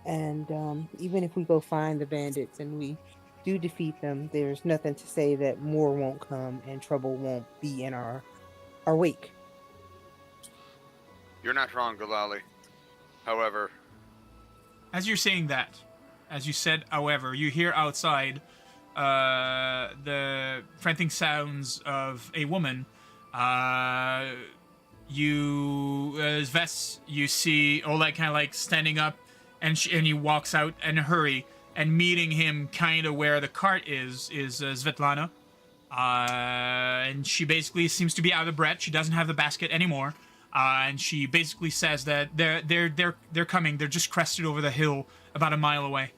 And even if we go find the bandits and we do defeat them, there's nothing to say that more won't come and trouble won't be in our wake. You're not wrong, Gilahli. However, As you're saying that, as you said, however, you hear outside the frantic sounds of a woman. Vess, you see Oleg kind of like standing up, and he walks out in a hurry, and meeting him kind of where the cart is Svetlana. And she basically seems to be out of breath. She doesn't have the basket anymore. and she basically says that they're coming. They're just crested over the hill about a mile away.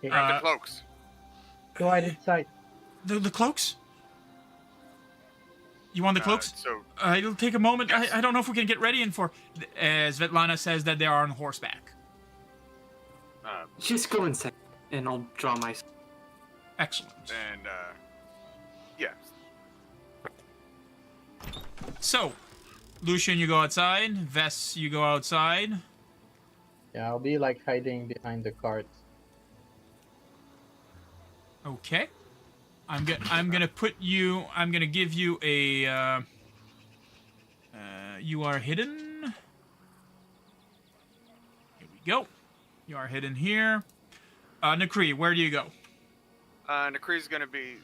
Grab the cloaks. Go ahead inside. The cloaks? You want the cloaks? So It'll take a moment. Yes. I don't know if we can get ready and for. Svetlana says that they are on horseback. Just go inside, and I'll draw my. Excellent. and yeah. So, Lucien, you go outside. Vess, you go outside. Yeah, I'll be like hiding behind the cart. Okay. I'm gonna put you. I'm gonna give you a. You are hidden. Here we go. You are hidden here. Nakri, where do you go? Nakri's gonna be.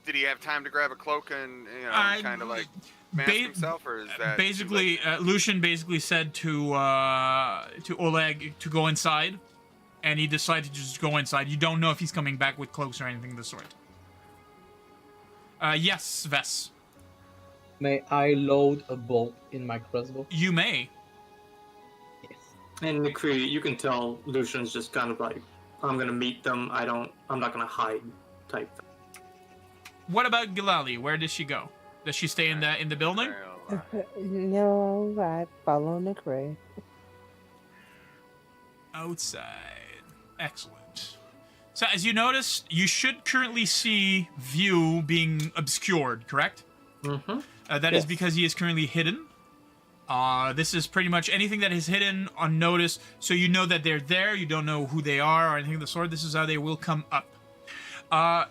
Did he have time to grab a cloak and kind of like mask himself, or is that basically Lucien basically said to Oleg to go inside, and he decided to just go inside. You don't know if he's coming back with cloaks or anything of the sort. Yes, Vess. May I load a bolt in my crossbow? You may. Yes. And McCree, you can tell Lucian's just kind of like, I'm gonna meet them. I'm not gonna hide type thing. What about Gilahli? Where does she go? Does she stay in the building? No, I follow Nicray. Outside. Excellent. So as you notice, you should currently see view being obscured, correct? Mm-hmm. That is because he is currently hidden. This is pretty much anything that is hidden unnoticed, so you know that they're there. You don't know who they are or anything of the sort. This is how they will come up.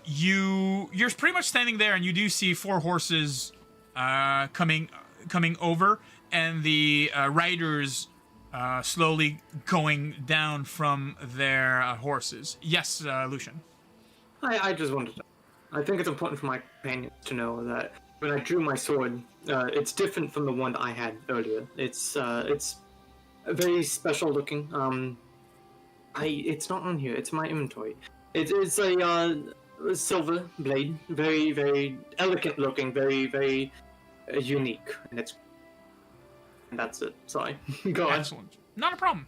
You're pretty much standing there, and you do see 4 horses coming over, and the riders slowly going down from their horses. Yes, Lucien. I just wanted to. I think it's important for my companions to know that when I drew my sword, it's different from the one that I had earlier. It's very special looking. It's not on here. It's my inventory. It's a silver blade, very very elegant looking, very very unique, and that's it. Sorry. Go on. Excellent. Not a problem.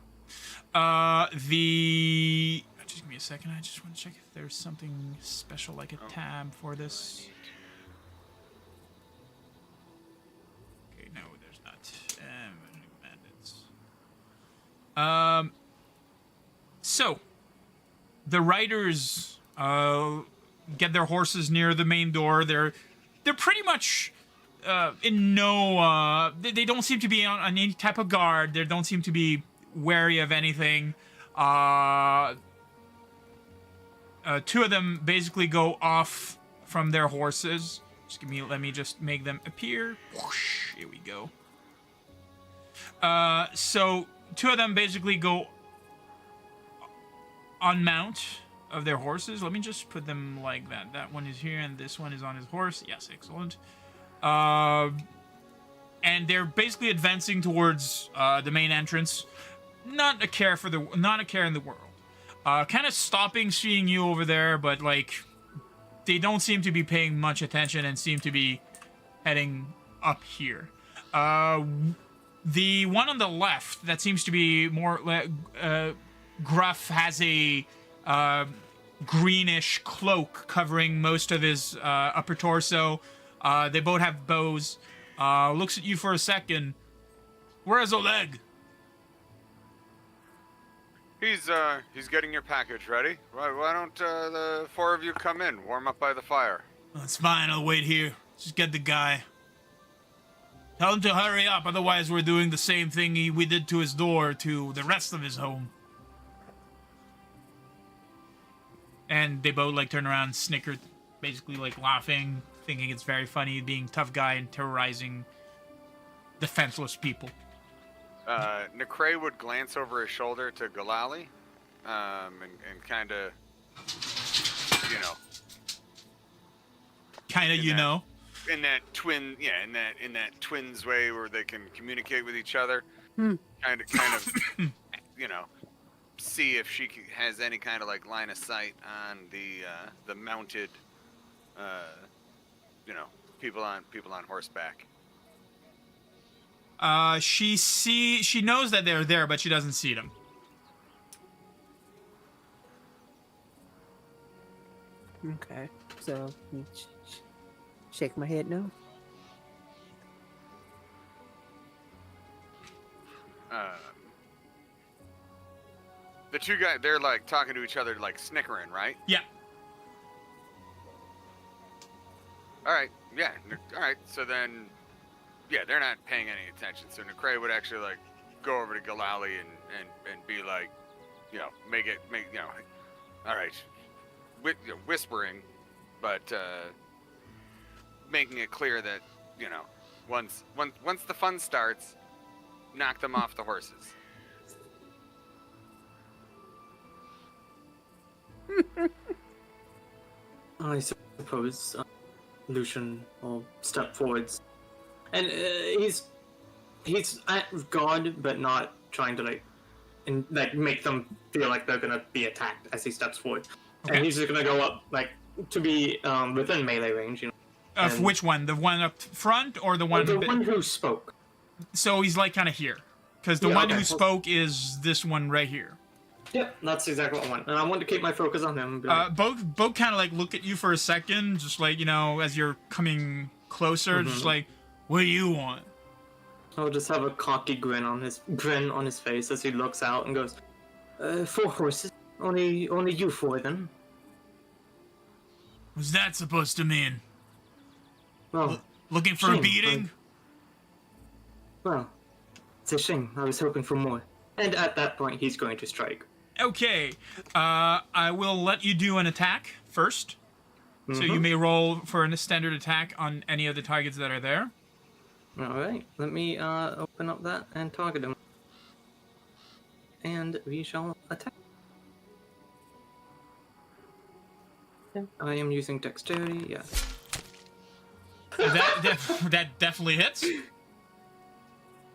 Just give me a second. I just want to check if there's something special, like a tab for this. Okay, no, there's not. Bandits. So, the riders get their horses near the main door. They're pretty much in no. They don't seem to be on any type of guard. They don't seem to be wary of anything. 2 of them basically go off from their horses. Let me just make them appear. Whoosh, here we go. So 2 of them basically go on mount of their horses. Let me just put them like that. That one is here, and this one is on his horse. Yes, excellent. And they're basically advancing towards the main entrance. Not a care in the world. Kind of stopping, seeing you over there, but like they don't seem to be paying much attention and seem to be heading up here. The one on the left that seems to be more gruff has a greenish cloak covering most of his upper torso. They both have bows. Looks at you for a second. Where's Oleg? He's getting your package ready. Why don't the 4 of you come in, warm up by the fire? That's fine, I'll wait here. Just get the guy. Tell him to hurry up, otherwise we're doing the same thing we did to his door to the rest of his home. And they both like turn around, snickered, basically like laughing, thinking it's very funny being tough guy and terrorizing defenseless people. Necray would glance over his shoulder to Gilahli, and kind of, you know. In that twin, in that twins way where they can communicate with each other. Kind of, you know, see if she has any kind of like line of sight on the mounted, you know, people on horseback. She knows that they're there, but she doesn't see them. Okay, so you shake my head no. The two guys, they're like talking to each other, like snickering, right? Yeah. All right, yeah, all right. So then, yeah, they're not paying any attention. So Necray would actually like go over to Gilahli and be like, you know, make you know, all right, whispering, but making it clear that, you know, once the fun starts, knock them off the horses. I suppose Lucien will step forwards, and he's at guard, but not trying to like make them feel like they're gonna be attacked as he steps forward. Okay. And he's just gonna go up like to be within melee range. You know. Of And- which one? The one up front or the one? The one who spoke. So he's like kind of here, because the Yeah, one okay. who spoke is this one right here. Yep, that's exactly what I want, and I want to keep my focus on him. Be like, Both kind of like look at you for a second, just like, you know, as you're coming closer, just like, what do you want? I'll just have a cocky grin on his face as he looks out and goes, 4 horses, only you 4 then. What's that supposed to mean? Well, Looking for a shame, beating? well, it's a shame. I was hoping for more. And at that point, he's going to strike. Okay, I will let you do an attack first. So you may roll for a standard attack on any of the targets that are there. All right, let me open up that and target him. And we shall attack. I am using dexterity, yes. That definitely hits.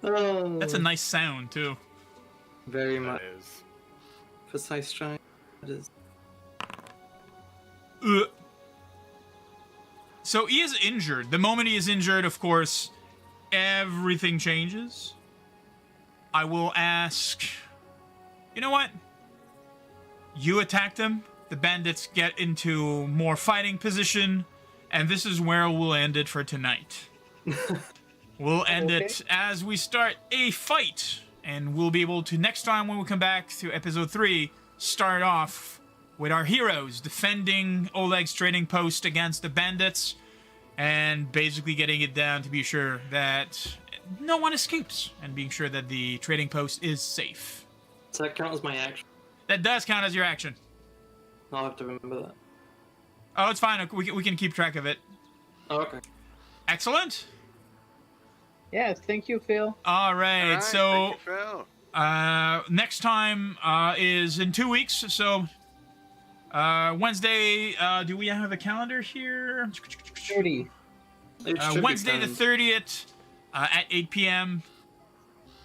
Oh, That's a nice sound, too. very much That is. precise strike. That is. So he is injured. The moment he is injured, of course, everything changes. I will ask... You know what? You attacked him. The bandits get into more fighting position. And this is where we'll end it for tonight. We'll end it as we start a fight. And we'll be able to, next time when we come back to episode 3, start off with our heroes defending Oleg's trading post against the bandits and basically getting it down to be sure that no one escapes and being sure that the trading post is safe. Does that count as my action? That does count as your action. I'll have to remember that. Oh, it's fine. We can keep track of it. Oh, okay. Excellent. Yes, thank you, Phil. All right. All right, So thank you, Phil. next time is in 2 weeks. So Wednesday. Do we have a calendar here? 30. It should be Wednesday the fine. 30th at 8 p.m.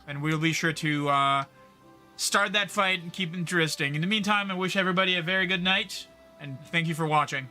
And we'll be sure to start that fight and keep it interesting. In the meantime, I wish everybody a very good night, and thank you for watching.